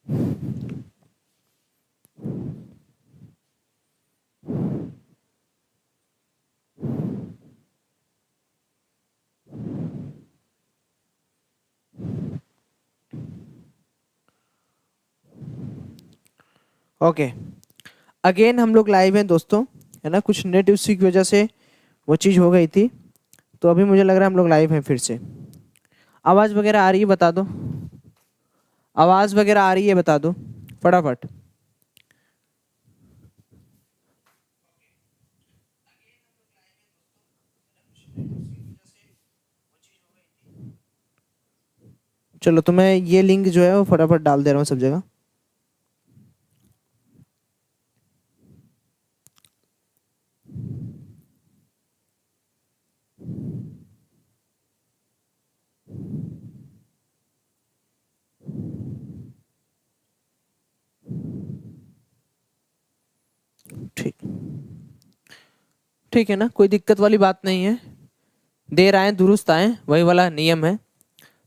Okay, again हम लोग live हैं दोस्तों, है ना। कुछ नेट इश्यू की वजह से वो चीज़ हो गई थी, तो अभी मुझे लग रहा है हम लोग लाइव हैं फिर से। आवाज़ वगैरह आ रही है बता दो, आवाज़ वगैरह आ रही है बता दो फटाफट। चलो तो मैं ये लिंक जो है वो फटाफट डाल दे रहा हूँ सब जगह। ठीक, ठीक है ना, कोई दिक्कत वाली बात नहीं है। देर आए दुरुस्त आए, वही वाला नियम है।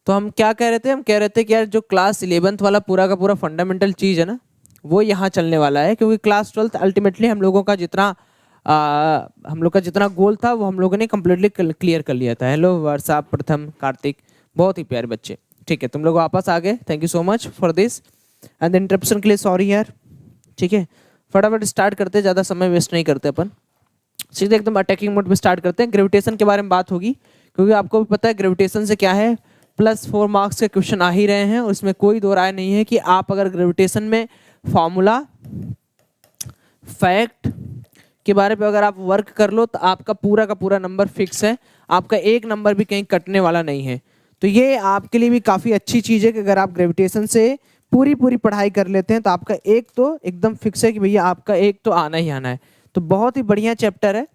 तो हम क्या कह रहे थे, हम कह रहे थे कि यार जो क्लास 11th वाला पूरा का पूरा फंडामेंटल चीज़ है ना, वो यहाँ चलने वाला है, क्योंकि क्लास 12th अल्टीमेटली हम लोगों का जितना हम लोग का जितना गोल था वो हम लोगों ने कम्प्लीटली क्लियर कर लिया था। हेलो वर्षा, प्रथम, कार्तिक, बहुत ही प्यारे बच्चे। ठीक है, तुम लोग वापस आ गए, thank you so much for this and interruption के लिए सॉरी यार। ठीक है, फटाफट स्टार्ट करते, ज़्यादा समय वेस्ट नहीं करते अपन, सीधे एकदम अटैकिंग मोड पे स्टार्ट करते हैं। ग्रेविटेशन के बारे में बात होगी, क्योंकि आपको भी पता है ग्रेविटेशन से क्या है, +4 मार्क्स के क्वेश्चन आ ही रहे हैं, उसमें कोई दो राय नहीं है कि आप अगर ग्रेविटेशन में फॉर्मूला, फैक्ट के बारे पे अगर आप वर्क कर लो तो आपका पूरा का पूरा नंबर फिक्स है, आपका एक नंबर भी कहीं कटने वाला नहीं है। तो ये आपके लिए भी काफ़ी अच्छी चीज़ है कि अगर आप ग्रेविटेशन से पूरी पूरी पढ़ाई कर लेते हैं तो आपका एक तो एकदम फिक्स है कि भैया आपका एक तो आना ही आना है। तो बहुत ही बढ़िया चैप्टर है।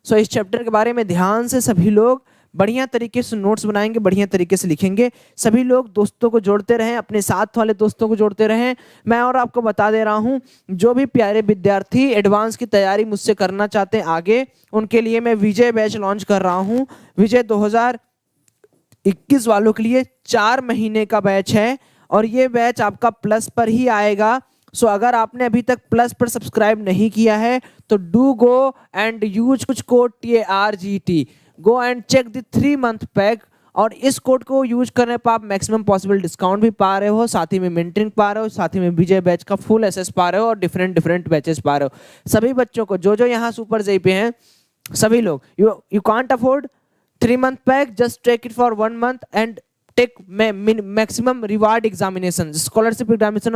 सो इस चैप्टर के बारे में ध्यान से सभी लोग बढ़िया तरीके से नोट्स बनाएंगे, बढ़िया तरीके से लिखेंगे। सभी लोग दोस्तों को जोड़ते रहें, अपने साथ वाले दोस्तों को जोड़ते रहें। मैं और आपको बता दे रहा हूं, जो भी प्यारे विद्यार्थी एडवांस की तैयारी मुझसे करना चाहते हैं आगे, उनके लिए मैं विजय बैच लॉन्च कर रहा हूं। विजय 2021 वालों के लिए 4 महीने का बैच है और ये बैच आपका प्लस पर ही आएगा। सो अगर आपने अभी तक प्लस पर सब्सक्राइब नहीं किया है तो डू गो एंड यूज कुछ code TARGT, go and check the 3 month pack, और इस कोड को यूज करने पर आप मैक्सिमम पॉसिबल डिस्काउंट भी पा रहे हो, साथ ही में मेंटरिंग पा रहे हो, साथ ही में विजय बैच का फुल एसेस पा रहे हो और डिफरेंट डिफरेंट बैचेस पा रहे हो। सभी बच्चों को जो जो यहाँ सुपर जे पे हैं, सभी लोग, you can't afford 3 month pack, just take it for 1 month and take maximum reward examination, scholarship examination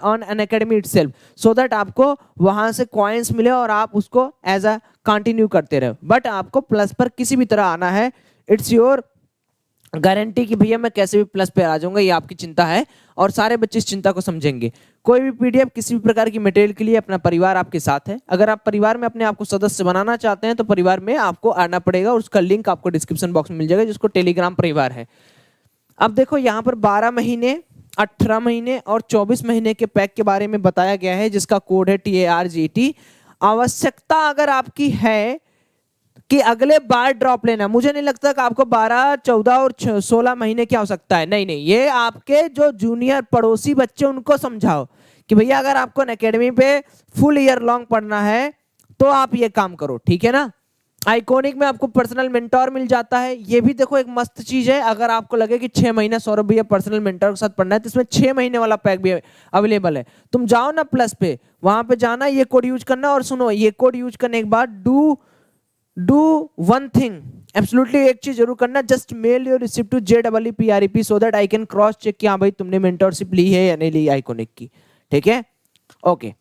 on an academy itself, so that आपको वहां से coins मिले और आप उसको एज अ कंटिन्यू करते रहो। बट आपको प्लस पर किसी भी तरह आना है, इट्स योर गारंटी कि भैया मैं कैसे भी प्लस पे आ जाऊंगा, ये आपकी चिंता है और सारे बच्चे इस चिंता को समझेंगे। कोई भी पीडीएफ किसी भी प्रकार की मटेरियल के लिए अपना परिवार आपके साथ है। अगर आप परिवार में अपने आप को सदस्य बनाना चाहते हैं तो परिवार में आपको आना पड़ेगा और उसका लिंक आपको डिस्क्रिप्शन बॉक्स में मिल जाएगा, जिसको टेलीग्राम परिवार है। अब देखो यहाँ पर 12 महीने, 18 महीने और 24 महीने के पैक के बारे में बताया गया है, जिसका कोड है TARGT। आवश्यकता अगर आपकी है कि अगले बार ड्रॉप लेना, मुझे नहीं लगता कि आपको 12, 14 और 16 महीने की आवश्यकता है। नहीं नहीं, ये आपके जो जूनियर पड़ोसी बच्चे उनको समझाओ कि भैया अगर आपको एकेडमी पे फुल ईयर लॉन्ग पढ़ना है तो आप ये काम करो, ठीक है ना। आइकॉनिक में आपको पर्सनल मेंटोर मिल जाता है, ये भी देखो एक मस्त चीज है। अगर आपको लगे कि 6 महीना सौरभ भैया पर्सनल मेंटोर के साथ पढ़ना है तो इसमें 6 महीने वाला पैक भी अवेलेबल है। तुम जाओ ना प्लस पे, वहां पे जाना, ये कोड यूज करना, और सुनो ये कोड यूज करने के बाद डू वन थिंग, एब्सोल्युटली एक चीज जरूर करना, just mail your receipt to JEEPREP so that I can cross check कि हाँ भाई तुमने मेंटोरशिप ली है या नहीं ली आइकॉनिक की, ठीक है। ओके,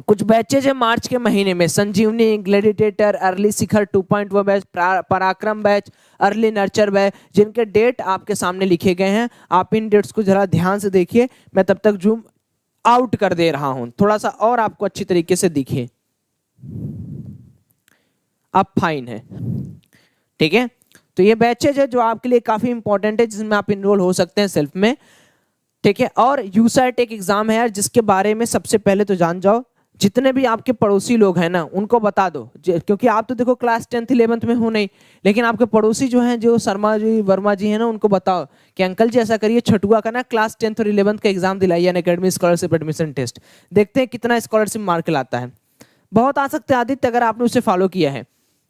कुछ बैचेज है मार्च के महीने में, संजीवनी, ग्लेडिएटर, अर्ली शिखर 2.0 बैच, पराक्रम बैच, अर्ली नर्चर बैच, जिनके डेट आपके सामने लिखे गए हैं। आप इन डेट्स को जरा ध्यान से देखिए, मैं तब तक जूम आउट कर दे रहा हूं, थोड़ा सा और आपको अच्छी तरीके से दिखे। अब फाइन है, ठीक है। तो ये बैचेज है जो आपके लिए काफी इंपॉर्टेंट है, जिसमें आप इनरोल हो सकते हैं सेल्फ में, ठीक है। और यूसैट एक एग्जाम है यार, जिसके बारे में सबसे पहले तो जान जाओ, जितने भी आपके पड़ोसी लोग हैं ना उनको बता दो, क्योंकि आप तो देखो क्लास 10th 11th में हो नहीं, लेकिन आपके पड़ोसी जो हैं, जो शर्मा जी वर्मा जी हैं ना, उनको बताओ कि अंकल जी ऐसा करिए, छठुआ का ना क्लास 10th और 11th का एग्जाम दिलाइए, अनअकैडमी स्कॉलरशिप एडमिशन टेस्ट, देखते हैं कितना स्कॉलरशिप मार्क लाता है। बहुत आ सकते हैं आदित्य अगर आपने उसे फॉलो किया है।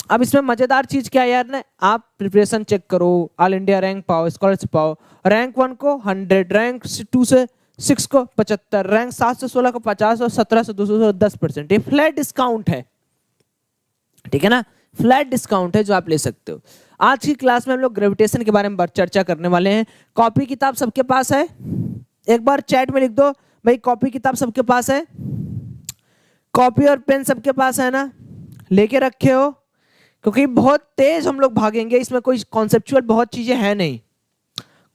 अब इसमें मजेदार चीज क्या है यार ना, आप प्रिपरेशन चेक करो, ऑल इंडिया रैंक पाओ, स्कॉलरशिप पाओ। रैंक 1 को 100, रैंक 2 से 6 को 75, रैंक 7 से 16 को 50 और 17 से 200 10%। ये फ्लैट डिस्काउंट है, ठीक है ना, फ्लैट डिस्काउंट है जो आप ले सकते हो। आज की क्लास में हम लोग ग्रेविटेशन के बारे में चर्चा करने वाले हैं। कॉपी किताब सबके पास है? एक बार चैट में लिख दो भाई, कॉपी किताब सबके पास है? कॉपी और पेन सबके पास है ना, लेके रखे हो? क्योंकि बहुत तेज हम लोग भागेंगे, इसमें कोई कॉन्सेप्चुअल बहुत चीजें हैं नहीं।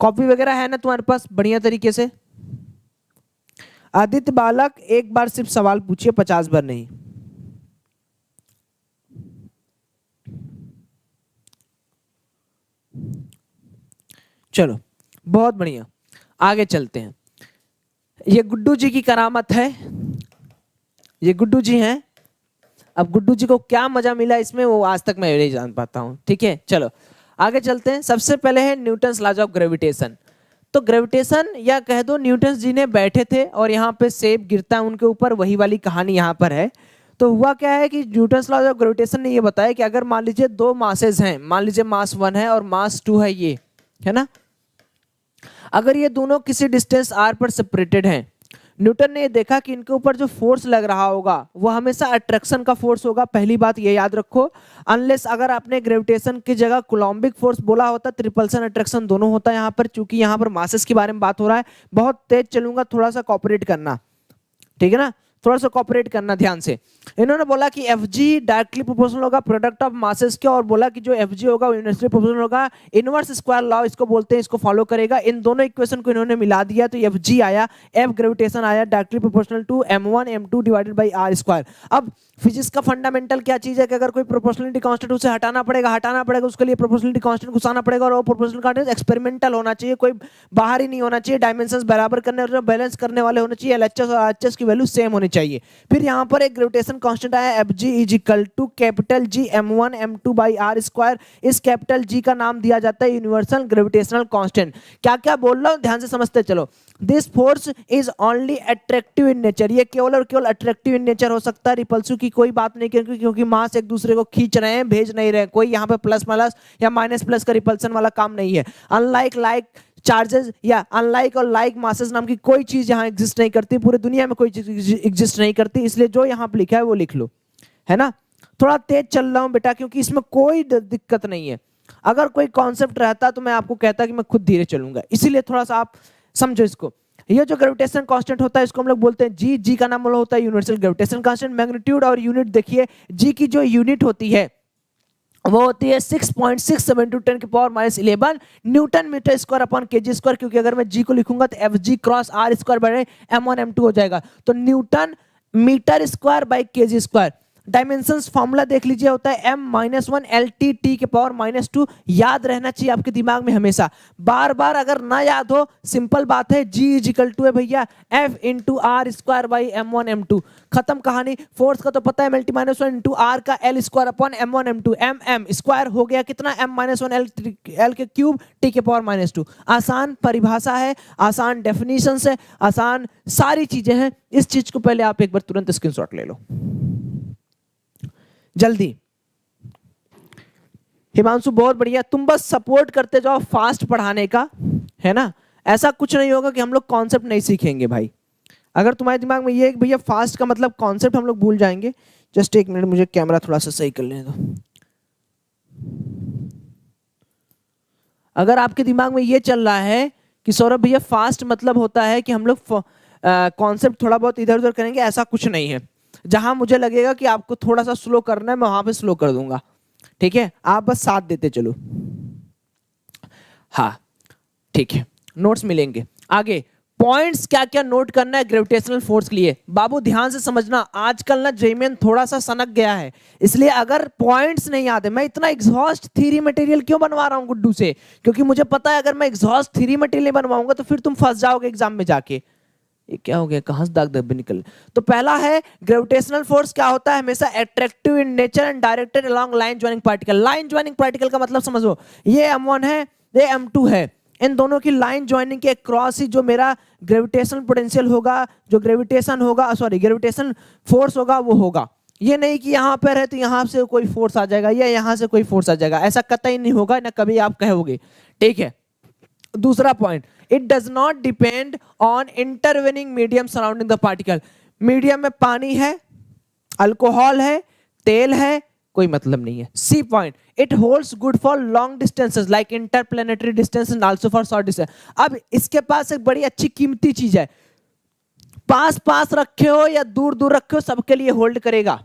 कॉपी वगैरह है ना तुम्हारे पास बढ़िया तरीके से? आदित्य बालक एक बार सिर्फ सवाल पूछिए, 50 बार नहीं। चलो बहुत बढ़िया, आगे चलते हैं। ये गुड्डू जी की करामत है, ये गुड्डू जी हैं। अब गुड्डू जी को क्या मजा मिला इसमें वो आज तक मैं नहीं जान पाता हूं। ठीक है, चलो आगे चलते हैं। सबसे पहले है न्यूटन्स लॉज ऑफ ग्रेविटेशन। तो ग्रेविटेशन या कह दो न्यूटन जी ने बैठे थे और यहाँ पे सेब गिरता है उनके ऊपर, वही वाली कहानी यहाँ पर है। तो हुआ क्या है कि न्यूटन्स लॉज ऑफ ग्रेविटेशन ने ये बताया कि अगर मान लीजिए दो मासेस हैं, मान लीजिए मास 1 है और मास 2 है, ये है ना, अगर ये दोनों किसी डिस्टेंस r पर सेपरेटेड हैं, न्यूटन ने देखा कि इनके ऊपर जो फोर्स लग रहा होगा वो हमेशा अट्रैक्शन का फोर्स होगा। पहली बात ये याद रखो, अनलेस अगर आपने ग्रेविटेशन की जगह कोलम्बिक फोर्स बोला होता, तो रिपल्सन अट्रैक्शन दोनों होता है यहाँ पर। चूंकि यहाँ पर मासेस के बारे में बात हो रहा है, बहुत तेज चलूंगा, थोड़ा सा कॉपरेट करना, ठीक है ना, थोड़ा सा कॉपरेट करना ध्यान से। इन्होंने बोला कि Fg डायरेक्टली प्रोपोर्शनल होगा प्रोडक्ट ऑफ मासेस के, और बोला कि जो Fg होगा वो यूनिवर्सली प्रोपोर्शनल होगा, इनवर्स स्क्वायर लॉ इसको बोलते हैं, इसको फॉलो करेगा। इन दोनों इक्वेशन को इन्होंने मिला दिया तो Fg आया, F ग्रेविटेशन आया directly proportional to m1 m2 divided by r square. अब फिजिक्स का फंडामेंटल क्या चीज है कि अगर कोई प्रोपोर्शनलिटी कांस्टेंट उसे हटाना पड़ेगा, उसके लिए प्रोपोर्शनलिटी कांस्टेंट घुसाना पड़ेगा, और वो प्रोपोर्शनल कांस्टेंट एक्सपेरिमेंटल होना चाहिए, कोई बाहर ही नहीं होना चाहिए, डायमेंशंस बराबर करने और बैलेंस करने वाले होने चाहिए, LHS और RHS की वैल्यू सेम होनी चाहिए। फिर यहाँ पर एक ग्रेविटेशन कांस्टेंट आया Fg is equal to capital G m1 m2 by r square. इस कैपिटल G का नाम दिया जाता है यूनिवर्सल ग्रेविटेशनल कांस्टेंट। क्या क्या बोल रहा हूँ ध्यान से समझते चलो। This force is only attractive in nature, ये केवल और केवल अट्रैक्टिव इन नेचर हो सकता है, रिपल्सिव की कोई बात नहीं, क्योंकि मास एक दूसरे को खींच रहे हैं, भेज नहीं रहे, कोई यहाँ पे प्लस माइनस या माइनस प्लस का रिपल्सन वाला काम नहीं है। अनलाइक लाइक चार्जेस या अनलाइक और लाइक मासेस नाम की कोई चीज यहाँ एग्जिस्ट नहीं करती, पूरी दुनिया में कोई चीज एग्जिस्ट नहीं करती, इसलिए जो यहाँ पे लिखा है वो लिख लो, है ना। थोड़ा तेज चल रहा हूँ बेटा, क्योंकि इसमें कोई दिक्कत नहीं है। अगर कोई कॉन्सेप्ट रहता तो मैं आपको कहता कि मैं खुद धीरे चलूंगा, इसीलिए थोड़ा सा आप समझो इसको। ये जो ग्रेविटेशन कांस्टेंट होता है इसको हम लोग बोलते हैं जी। जी का नाम होता है यूनिवर्सल ग्रेविटेशन कांस्टेंट। मैग्नीट्यूड और यूनिट देखिए, जी की जो यूनिट होती है वो होती है 6.672 10 की power -11 newton metre square upon kg square. क्योंकि अगर मैं जी को लिखूंगा तो Fg क्रॉस r स्क्वायर बटे m1 m2 हो जाएगा, तो newton metre square by kg square. Dimensions formula देख लीजिए, होता है m-1 LT t के पावर -2। याद रहना चाहिए आपके दिमाग में हमेशा, बार बार अगर ना याद हो, सिंपल बात है, G इज इक्वल टू है भैया F into R square by m1 m2, खत्म कहानी। फोर्स का तो पता है MLT-1 इंटू आर का L square upon m1 m2, m square हो गया कितना m-1 L के क्यूब t के पावर -2। आसान परिभाषा है, आसान डेफिनेशन है, आसान सारी चीजें हैं। इस चीज को पहले आप एक बार तुरंत स्क्रीनशॉट ले लो जल्दी। हिमांशु बहुत बढ़िया, तुम बस सपोर्ट करते जाओ फास्ट पढ़ाने का, है ना। ऐसा कुछ नहीं होगा कि हम लोग कॉन्सेप्ट नहीं सीखेंगे भाई। अगर तुम्हारे दिमाग में ये है कि भैया फास्ट का मतलब कॉन्सेप्ट हम लोग भूल जाएंगे, जस्ट एक मिनट मुझे कैमरा थोड़ा सा सही कर लेने दो। अगर आपके दिमाग में ये चल रहा है कि सौरभ भैया फास्ट मतलब होता है कि हम लोग कॉन्सेप्ट थोड़ा बहुत इधर उधर करेंगे, ऐसा कुछ नहीं है। जहां मुझे लगेगा कि आपको थोड़ा सा स्लो करना है, मैं वहां पे स्लो कर दूंगा, ठीक है। आप बस साथ देते चलो, हाँ ठीक है। नोट्स मिलेंगे आगे। पॉइंट्स क्या क्या नोट करना है ग्रेविटेशनल फोर्स के लिए, बाबू ध्यान से समझना। आजकल ना जेईमेन थोड़ा सा सनक गया है, इसलिए अगर पॉइंट्स नहीं याद है, मैं इतना एग्जॉस्ट थ्योरी मटेरियल क्यों बनवा रहा हूं गुड्डू से, क्योंकि मुझे पता है अगर मैं एग्जॉस्ट थ्योरी मटेरियल बनवाऊंगा तो फिर तुम फंस जाओगे एग्जाम में जाके। ये क्या हो गया, कहां से दाग धब्बे निकल। तो पहला है ग्रेविटेशनल फोर्स क्या होता है, हमेशा attractive in nature and directed along line joining particle. Line joining particle का मतलब समझो, ये m1 है, ये m2 है, इन दोनों की लाइन ज्वाइनिंग के क्रॉस ही जो मेरा ग्रेविटेशनल पोटेंशियल होगा, जो ग्रेविटेशन फोर्स होगा वो होगा। ये नहीं कि यहाँ पर है तो यहाँ से कोई फोर्स आ जाएगा या यहाँ से कोई फोर्स आ जाएगा, ऐसा कतई नहीं होगा, ना कभी आप कहोगे। ठीक है, दूसरा point, it does not depend on intervening medium surrounding the particle. Medium में पानी है, अल्कोहल है, तेल है, कोई मतलब नहीं है। See point, it holds good for long distances like interplanetary distance and also for short distance. अब इसके पास एक बड़ी अच्छी कीमती चीज है, पास पास रखे हो या दूर दूर रखे हो सबके लिए होल्ड करेगा।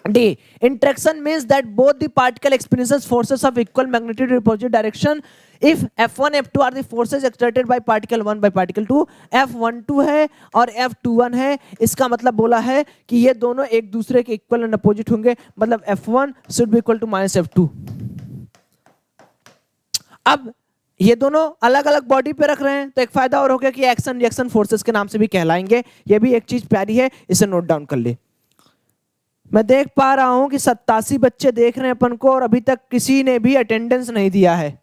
D, interaction means that both the particle experiences forces of equal magnitude in opposite direction if F1 F2 are the forces exerted by particle 1 by particle 2। F12 है और F21 है, इसका मतलब बोला है कि ये दोनों एक दूसरे के इक्वल एंड अपोजिट होंगे, मतलब F1 should be equal to minus F2। अब ये दोनों अलग अलग बॉडी पे रख रहे हैं तो एक फायदा और हो गया कि एक्शन रिएक्शन फोर्सेस के नाम से भी कहलाएंगे। ये भी एक चीज प्यारी है, इसे नोट डाउन कर ले। मैं देख पा रहा हूं कि 87 बच्चे देख रहे हैं अपन को और अभी तक किसी ने भी अटेंडेंस नहीं दिया है।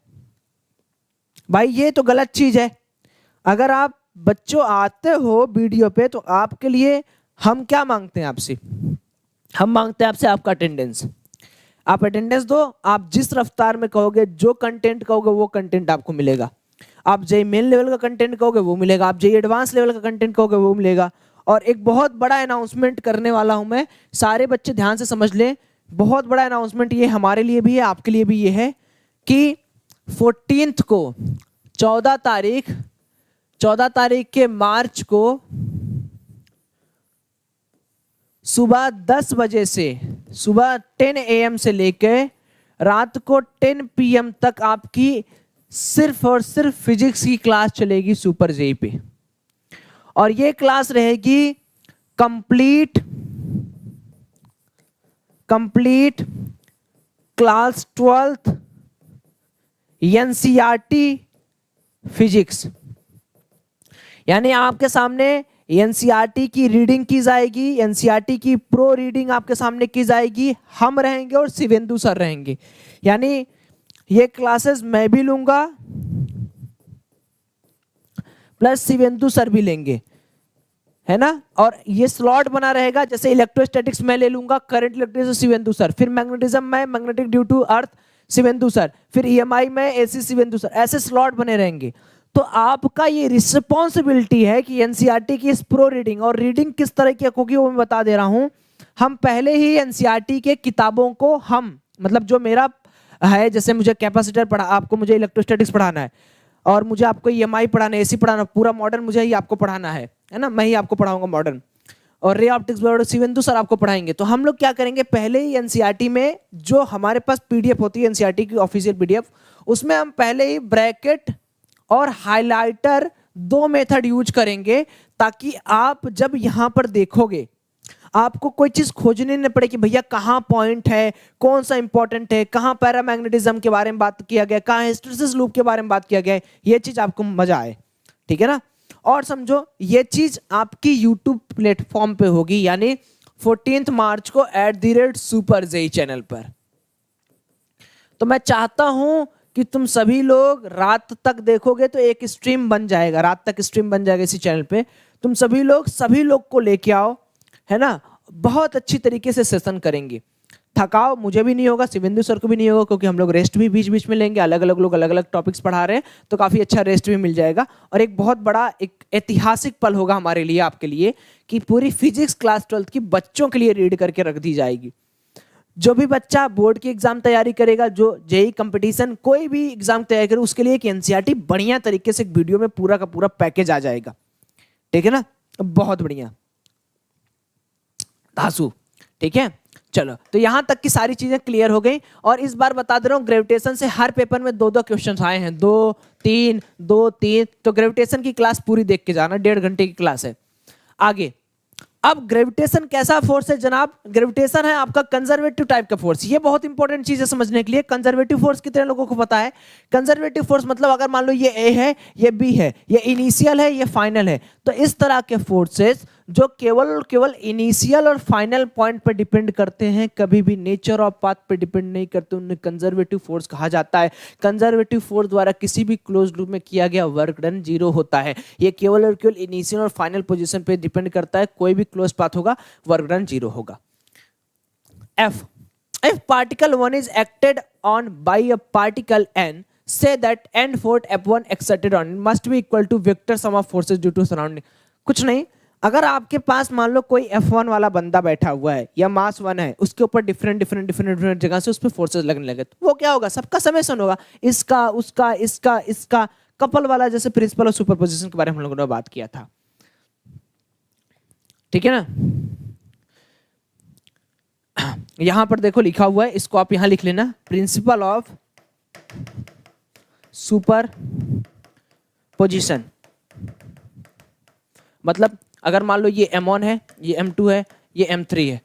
भाई ये तो गलत चीज है। अगर आप बच्चों आते हो वीडियो पे तो आपके लिए हम क्या मांगते हैं आपसे, हम मांगते हैं आपसे आपका अटेंडेंस। आप अटेंडेंस दो, आप जिस रफ्तार में कहोगे, जो कंटेंट कहोगे वो कंटेंट आपको मिलेगा। आप जेई मेन लेवल का कंटेंट कहोगे वो मिलेगा, आप जेई एडवांस लेवल का कंटेंट कहोगे वो मिलेगा। और एक बहुत बड़ा अनाउंसमेंट करने वाला हूं मैं, सारे बच्चे ध्यान से समझ लें। बहुत बड़ा अनाउंसमेंट ये हमारे लिए भी है, आपके लिए भी ये है कि 14 को 14 तारीख के मार्च को सुबह 10 बजे से, सुबह 10 AM से लेकर रात को 10 PM तक आपकी सिर्फ और सिर्फ फिजिक्स की क्लास चलेगी सुपर जेई पे। और ये क्लास रहेगी complete class 12th NCERT physics. यानी आपके सामने एनसीईआरटी की रीडिंग की जाएगी, एनसीईआरटी की प्रो रीडिंग आपके सामने की जाएगी। हम रहेंगे और शिवेंदु सर रहेंगे। यानी ये क्लासेस मैं भी लूंगा प्लस शिवेंदु सर भी लेंगे, है ना। और ये स्लॉट बना रहेगा, जैसे इलेक्ट्रोस्टैटिक्स मैं ले लूंगा, करंट इलेक्ट्रिसिटी शिवेंदु सर, फिर मैग्नेटिज्म में magnetic due to earth Shivendu sir, फिर ईएमआई में एसी शिवेंदु सर, ऐसे स्लॉट बने रहेंगे। तो आपका ये रिस्पॉन्सिबिलिटी है कि एनसीईआरटी की इस प्रो रीडिंग, और रीडिंग किस तरह की होगी वो मैं बता दे रहा हूं। हम पहले ही एनसीईआरटी के किताबों को हम, मतलब जो मेरा है, जैसे मुझे कैपेसिटर पढ़ा, आपको मुझे इलेक्ट्रोस्टैटिक्स पढ़ाना है और मुझे आपको ईएमआई पढ़ाना है, एसी पढ़ाना, पूरा मॉडर्न मुझे ही आपको पढ़ाना है ना, मैं ही आपको पढ़ाऊंगा मॉडर्न, और रे ऑप्टिक्स शिवेंदु सर आपको पढ़ाएंगे। तो हम लोग क्या करेंगे, पहले ही एनसीईआरटी में जो हमारे पास पीडीएफ होती है, एनसीईआरटी की ऑफिशियल पीडीएफ, उसमें हम पहले ही ब्रैकेट और हाइलाइटर 2 मेथड यूज करेंगे, ताकि आप जब यहां पर देखोगे आपको कोई चीज खोजनी नहीं पड़े कि भैया कहाँ पॉइंट है, कौन सा इंपॉर्टेंट है, कहाँ पैरामैग्नेटिज्म के बारे में बात किया गया, कहाँ हिस्टैरिसीस लूप के बारे में बात किया गया है। ये चीज आपको मजा आए, ठीक है ना। और समझो ये चीज आपकी यूट्यूब प्लेटफॉर्म पे होगी, यानी 14 मार्च को @सुपर जेई चैनल पर। तो मैं चाहता हूं कि तुम सभी लोग रात तक देखोगे तो एक स्ट्रीम बन जाएगा, रात तक स्ट्रीम बन जाएगा इसी चैनल पे। तुम सभी लोग को लेके आओ, है ना। बहुत अच्छी तरीके से सेशन करेंगे। थकाव मुझे भी नहीं होगा, शिवेंदु सर को भी नहीं होगा, क्योंकि हम लोग रेस्ट भी बीच बीच में लेंगे। अलग अलग लोग अलग अलग टॉपिक्स पढ़ा रहे हैं तो काफी अच्छा रेस्ट भी मिल जाएगा। और एक बहुत बड़ा एक ऐतिहासिक पल होगा हमारे लिए, आपके लिए, कि पूरी फिजिक्स क्लास 12th की बच्चों के लिए रीड करके रख दी जाएगी। जो भी बच्चा बोर्ड की एग्जाम तैयारी करेगा, जो जेई कंपटीशन कोई भी एग्जाम तैयारी करे, उसके लिए एक एनसीईआरटी बढ़िया तरीके से एक वीडियो में पूरा का पूरा पैकेज आ जाएगा, ठीक है ना। बहुत बढ़िया धासु, ठीक है। चलो, तो यहां तक की सारी चीजें क्लियर हो गई। और इस बार बता दे रहा हूं, ग्रेविटेशन से हर पेपर में 2-2 क्वेश्चंस आए हैं, 2-3 2-3। तो ग्रेविटेशन की क्लास पूरी देख के जाना, 1.5 घंटे की क्लास है। आगे अब ग्रेविटेशन कैसा फोर्स है जनाब? ग्रेविटेशन है आपका कंजर्वेटिव टाइप का फोर्स। ये बहुत इंपॉर्टेंट चीज है समझने के लिए। कंजर्वेटिव फोर्स कितने लोगों को पता है? कंजर्वेटिव फोर्स मतलब अगर मान लो ये ए है, ये बी है, ये इनिशियल है, ये फाइनल है, तो इस तरह के फोर्सेस जो केवल इनिशियल और फाइनल पॉइंट पर डिपेंड करते हैं, कभी भी नेचर ऑफ पाथ पे डिपेंड नहीं करते, उन्हें कंजर्वेटिव फोर्स कहा जाता है। कंजर्वेटिव फोर्स द्वारा किसी भी क्लोज लूप में किया गया वर्क डन 0 होता है। ये केवल और केवल इनिशियल और फाइनल पोजीशन पे डिपेंड करता है। कोई भी क्लोज पाथ होगा, वर्क डन 0 होगा। F, if particle 1 is acted on by a particle n, say that n force F1 exerted on it must be equal to vector sum of forces due to surrounding। कुछ नहीं, अगर आपके पास मान लो कोई F1 वाला बंदा बैठा हुआ है या मास 1 है, उसके ऊपर डिफरेंट जगह से उस पर फोर्सेस लगने लगे, तो वो क्या होगा? सबका समेशन होगा, इसका उसका इसका इसका, कपल वाला, जैसे प्रिंसिपल और सुपरपोजिशन के बारे में हम लोगों ने बात किया था। ठीक है ना? यहां पर देखो लिखा हुआ है, इसको आप यहां लिख लेना, प्रिंसिपल ऑफ सुपर पोजिशन। मतलब अगर मान लो ये M1 है, ये M2 है, ये M3 है,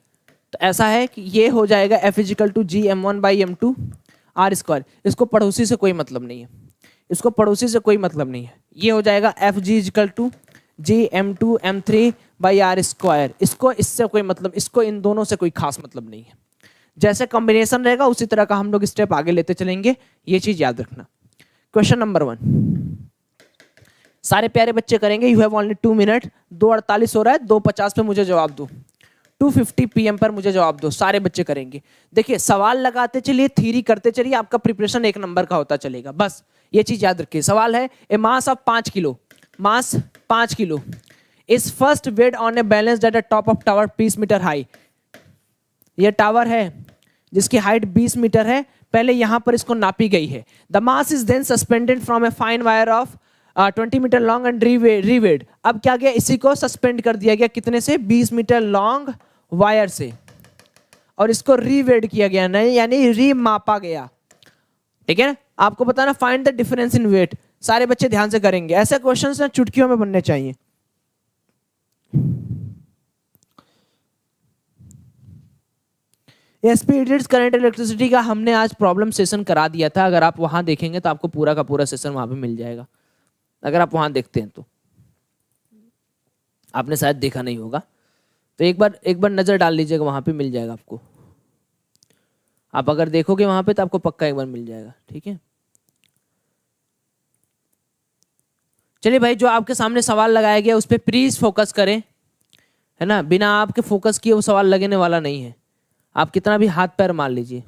तो ऐसा है कि ये हो जाएगा F equal to G M1 by M2 R square. इसको पड़ोसी से कोई मतलब नहीं है, इसको पड़ोसी से कोई मतलब नहीं है। ये हो जाएगा F G equal to G M2 M3 by R square. इसको इससे कोई मतलब, इसको इन दोनों से कोई खास मतलब नहीं है। जैसे कॉम्बिनेशन रहेगा उसी तरह का हम लोग स्टेप आगे लेते चलेंगे, ये चीज याद रखना। क्वेश्चन नंबर 1 सारे प्यारे बच्चे करेंगे। You have only 2 minute. 2:48 हो रहा है, 2:50 पे मुझे जवाब दो, 2:50 PM पर मुझे जवाब दो। सारे बच्चे करेंगे। देखिए सवाल लगाते चलिए, थ्योरी करते चलिए, आपका प्रिपरेशन 1 नंबर का होता चलेगा। बस ये चीज याद रखिए। सवाल है, a mass of 5 kilo, mass 5 kilo is first weighed on a balance at the top of tower 20 metre high. ये टावर है जिसकी हाइट 20 मीटर है, पहले यहां पर इसको नापी गई है। The mass is then suspended from a fine wire of 20 metre long and reweighed. अब क्या गया, इसी को सस्पेंड कर दिया गया, कितने से? 20 मीटर लॉन्ग वायर से, और इसको रीवेड किया गया, नहीं यानी री मापा गया। ठीक है ना? आपको बताना find the difference in weight. सारे बच्चे ध्यान से करेंगे, ऐसे क्वेश्चंस ना चुटकियों में बनने चाहिए। स्पीड करंट इलेक्ट्रिसिटी का हमने आज प्रॉब्लम सेशन करा दिया था। अगर आप वहां देखेंगे तो आपको पूरा का पूरा सेशन वहां पे मिल जाएगा। अगर आप वहां देखते हैं तो, आपने शायद देखा नहीं होगा, तो एक बार नजर डाल लीजिएगा, वहां पे मिल जाएगा आपको। आप अगर देखोगे वहां पे तो आपको पक्का एक बार मिल जाएगा। ठीक है, चलिए भाई, जो आपके सामने सवाल लगाया गया उस पर प्लीज फोकस करें, है ना? बिना आपके फोकस किए वो सवाल लगने वाला नहीं है। आप कितना भी हाथ पैर मार लीजिए।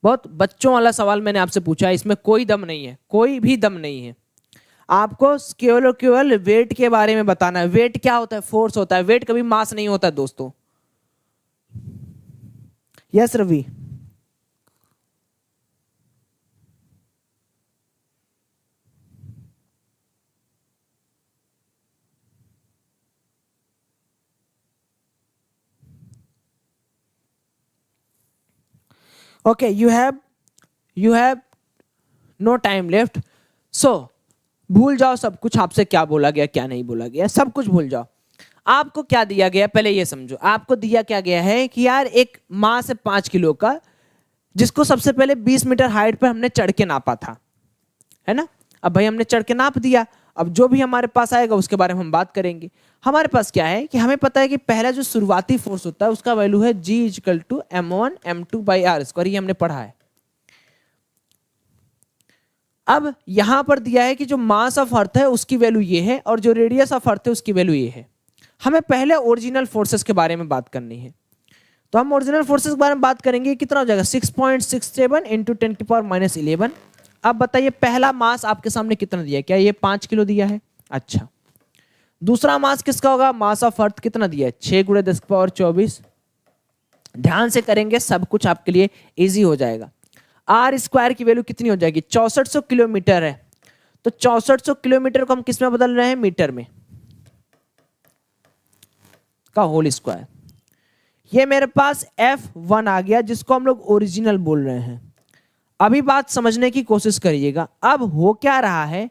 बहुत बच्चों वाला सवाल मैंने आपसे पूछा है, इसमें कोई दम नहीं है, कोई भी दम नहीं है। आपको केवल और केवल वेट के बारे में बताना है। वेट क्या होता है? फोर्स होता है। वेट कभी मास नहीं होता दोस्तों। Yes Ravi. Okay, you have no time left. So भूल जाओ सब कुछ, आपसे क्या बोला गया क्या नहीं बोला गया, सब कुछ भूल जाओ। आपको क्या दिया गया पहले ये समझो। आपको दिया क्या गया है कि यार एक मास है 5 किलो का, जिसको सबसे पहले 20 मीटर हाइट पर हमने चढ़ के नापा था, है ना? अब भाई हमने चढ़ के नाप दिया, अब जो भी हमारे पास आएगा उसके बारे में हम बात करेंगे। हमारे पास क्या है कि हमें पता है कि पहला जो शुरुआती फोर्स होता है उसका वैल्यू है G equal to M1 M2 by R square. ये हमने पढ़ा है। अब यहां पर दिया है कि जो मास ऑफ अर्थ है उसकी वैल्यू ये है, और जो रेडियस ऑफ अर्थ है उसकी वैल्यू ये है। हमें पहले ओरिजिनल फोर्सेस के बारे में बात करनी है, तो हम ओरिजिनल फोर्सेस के बारे में बात करेंगे। कितना हो जाएगा? 6.67 इंटू 10⁻11। अब बताइए पहला मास आपके सामने कितना दिया है? क्या ये 5 किलो दिया है? अच्छा, दूसरा मास किसका होगा? मास ऑफ अर्थ कितना दिया है? 6 × 10⁻24। ध्यान से करेंगे, सब कुछ आपके लिए इजी हो जाएगा। आर स्क्वायर की वैल्यू कितनी हो जाएगी? 6400 किलोमीटर है, तो 6400 किलोमीटर को हम किस में बदल रहे हैं? मीटर में का होल स्क्वायर। ये मेरे पास F1 आ गया, जिसको हम लोग ओरिजिनल बोल रहे हैं। अभी बात समझने की कोशिश करिएगा। अब हो क्या रहा है,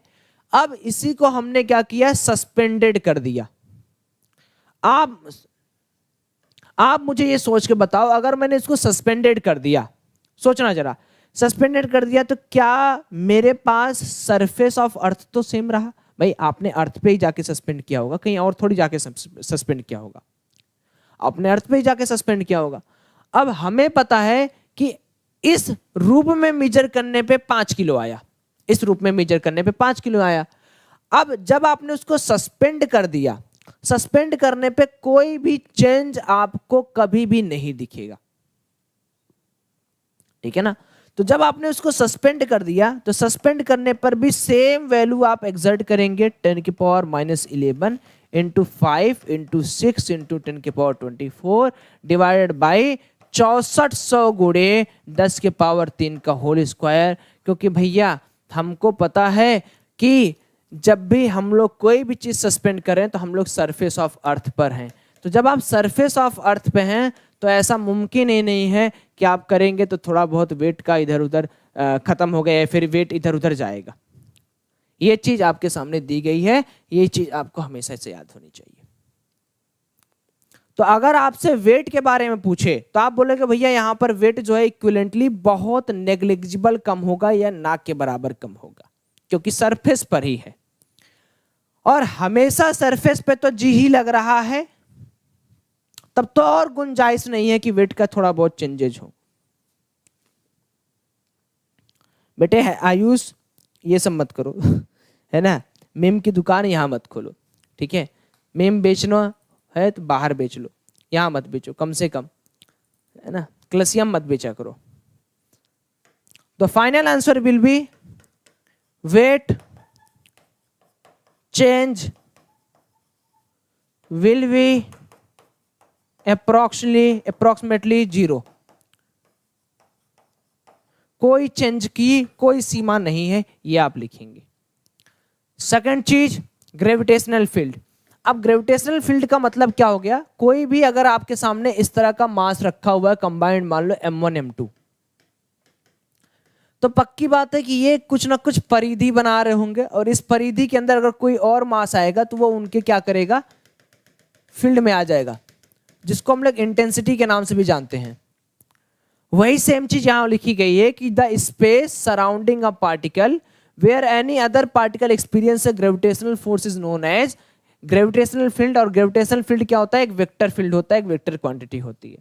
अब इसी को हमने क्या किया, सस्पेंडेड कर दिया। आप मुझे ये सोच के बताओ, अगर मैंने इसको सस्पेंडेड कर दिया, सोचना जरा, सस्पेंडेड कर दिया तो क्या मेरे पास सरफेस ऑफ अर्थ तो सेम रहा? भाई आपने अर्थ पे ही जाके सस्पेंड किया होगा, कहीं और थोड़ी जाके सस्पेंड किया होगा, अपने अर्थ पे ही जाके सस्पेंड किया होगा। अब हमें पता है कि इस रूप में मेजर करने पे 5 किलो आया, इस रूप में मेजर करने पे 5 किलो आया। अब जब आपने उसको सस्पेंड कर दिया, सस्पेंड करने पे कोई भी चेंज आपको कभी भी नहीं दिखेगा, ठीक है ना। तो जब आपने उसको सस्पेंड कर दिया तो सस्पेंड करने पर भी सेम वैल्यू आप एक्सर्ट करेंगे 10⁻11 into 5 into 6 into 10⁻24 divided by 6400 गुणे 10⁻3 का होल स्क्वायर। क्योंकि भैया हमको पता है कि जब भी हम लोग कोई भी चीज सस्पेंड करें तो हम लोग सरफेस ऑफ अर्थ पर हैं। तो जब आप सरफेस ऑफ अर्थ पे हैं तो ऐसा मुमकिन ही नहीं है कि आप करेंगे तो थोड़ा बहुत वेट का इधर उधर खत्म हो गया, फिर वेट इधर उधर जाएगा। ये चीज आपके सामने दी गई है, ये चीज आपको हमेशा से याद होनी चाहिए। तो अगर आपसे वेट के बारे में पूछे तो आप बोलेंगे भैया यहाँ पर वेट जो है इक्विवेलेंटली बहुत नेग्लिजिबल कम होगा या ना के बराबर कम होगा, क्योंकि सरफेस पर ही है और हमेशा सरफेस पे तो जी ही लग रहा है, तब तो और गुंजाइश नहीं है कि वेट का थोड़ा बहुत चेंजेज हो। बेटे आयुष ये सब मत करो है ना, मेम की दुकान यहां मत खोलो, ठीक है। मेम बेचना है तो बाहर बेच लो, यहां मत बेचो कम से कम, है ना। कैल्शियम मत बेचा करो। तो final answer will be wait change will be approximately 0। कोई चेंज की कोई सीमा नहीं है, ये आप लिखेंगे। सेकंड चीज ग्रेविटेशनल फील्ड। अब ग्रेविटेशनल फील्ड का मतलब क्या हो गया, कोई भी अगर आपके सामने इस तरह का मास रखा हुआ है कंबाइंड, मान लो m1 m2, तो पक्की बात है कि ये कुछ ना कुछ परिधि बना रहे होंगे और इस परिधि के अंदर अगर कोई और मास आएगा तो वो उनके क्या करेगा, फील्ड में आ जाएगा, जिसको हम लोग इंटेंसिटी के नाम से भी जानते हैं। वही सेम चीज यहां लिखी गई है कि the space surrounding a particle where any other particle experience a gravitational force is known as gravitational field. और ग्रेविटेशनल फील्ड क्या होता है, एक वेक्टर फील्ड होता है, एक वेक्टर क्वांटिटी होती है।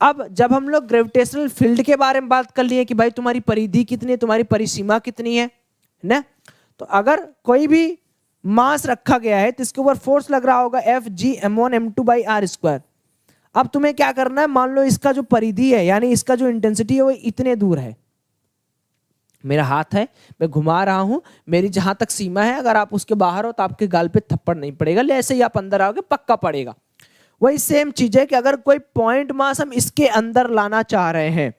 अब जब हम लोग ग्रेविटेशनल फील्ड के बारे में बात कर लिए कि भाई तुम्हारी परिधि कितनी है, तुम्हारी परिसीमा कितनी है ना, तो अगर कोई भी मास रखा गया है तो इसके ऊपर फोर्स लग रहा होगा Fg m1m2/r²। अब तुम्हें क्या करना है, मान लो इसका जो परिधि है यानी इसका जो इंटेंसिटी है वो इतने दूर है, मेरा हाथ है मैं घुमा रहा हूं, मेरी जहां तक सीमा है, अगर आप उसके बाहर हो तो आपके गाल पे थप्पड़ नहीं पड़ेगा, ऐसे ही आप अंदर आओगे पक्का पड़ेगा। वही सेम चीज है कि अगर कोई पॉइंट मास हम इसके अंदर लाना चाह रहे हैं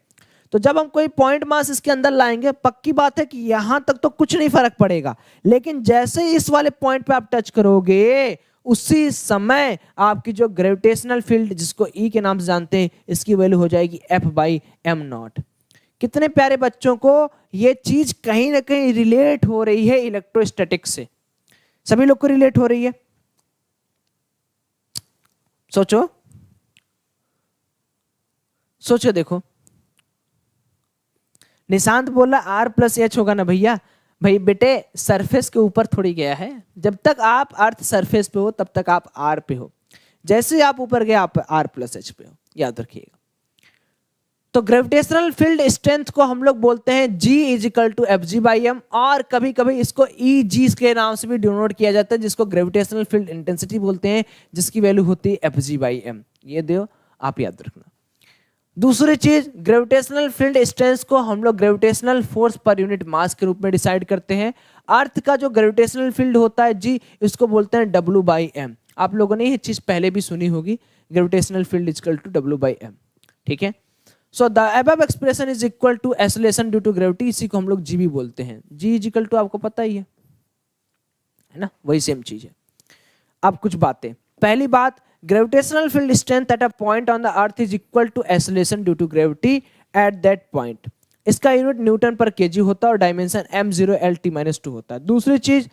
तो जब हम कोई पॉइंट मास इसके अंदर लाएंगे पक्की बात है कि यहां तक तो कुछ नहीं फर्क पड़ेगा, लेकिन जैसे ही इस वाले पॉइंट पे आप टच करोगे उसी समय आपकी जो ग्रेविटेशनल फील्ड जिसको ई के नाम से जानते हैं इसकी वैल्यू हो जाएगी F/m0। कितने प्यारे बच्चों को ये चीज कहीं ना कहीं रिलेट हो रही है इलेक्ट्रोस्टैटिक्स से, सभी लोग को रिलेट हो रही है। सोचो सोचो देखो, निशांत बोला R+H होगा ना भैया, भाई बेटे सरफेस के ऊपर थोड़ी गया है, जब तक आप अर्थ सरफेस पे हो तब तक आप R पे हो, जैसे आप ऊपर गए आप R+H पे हो, याद रखिएगा। तो ग्रेविटेशनल फील्ड स्ट्रेंथ को हम लोग बोलते हैं G = Fg/m, और कभी कभी इसको Eg के नाम से भी डिनोट किया जाता है, जिसको ग्रेविटेशनल फील्ड इंटेंसिटी बोलते हैं, जिसकी वैल्यू होती है Fg/m। ये दो आप याद रखना। दूसरी चीज, ग्रेविटेशनल फील्ड स्ट्रेंथ को हम लोग gravitational force per unit mass के रूप में डिसाइड करते हैं। अर्थ का जो ग्रेविटेशनल फील्ड होता है G, इसको बोलते हैं W/m। आप लोगों ने ये चीज पहले भी सुनी होगी, ग्रेविटेशनल फील्ड = W/m, ठीक है। So the above expression is equal to acceleration due to gravity, इसी को हम लोग G भी बोलते हैं। G = आपको पता ही है ना, वही सेम चीज है। अब कुछ बातें, पहली बात, gravitational field strength at a point on the earth is equal to acceleration due to gravity at that point. इसका यूनिट न्यूटन पर केजी होता है और डायमेंशन m0L_t-2 होता है। दूसरी चीज,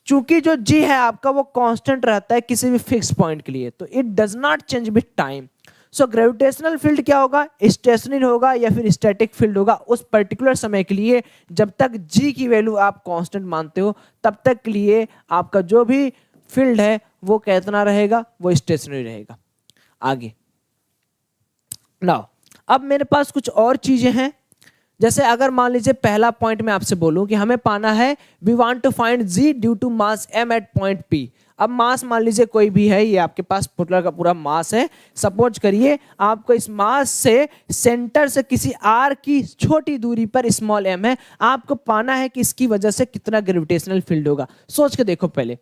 चूंकि जो g है आपका वो कांस्टेंट रहता है किसी भी फिक्स पॉइंट के लिए, तो it does not change with time. So gravitational field क्या होगा, स्टेशनरी होगा या फिर स्टैटिक फील्ड होगा उस पर्टिकुलर समय के लिए। जब तक g की वैल्यू आप कांस्टेंट मानते हो तब तक के लिए आपका जो भी फील्ड है वो कितना रहेगा, वो स्टेशनरी रहेगा। आगे नाउ अब मेरे पास कुछ और चीजें हैं, जैसे अगर मान लीजिए पहला पॉइंट मैं आपसे बोलूं कि हमें पाना है we want to find g due to mass m at point p। अब मास मान लीजिए कोई भी है, ये आपके पास पूरा का पूरा मास है। सपोज करिए आपको इस मास से सेंटर से किसी r की छोटी दूरी पर स्मॉल m है, आपको पाना है कि इसकी वजह से कितना ग्रेविटेशनल फील्ड होगा। सोच के देखो, पहले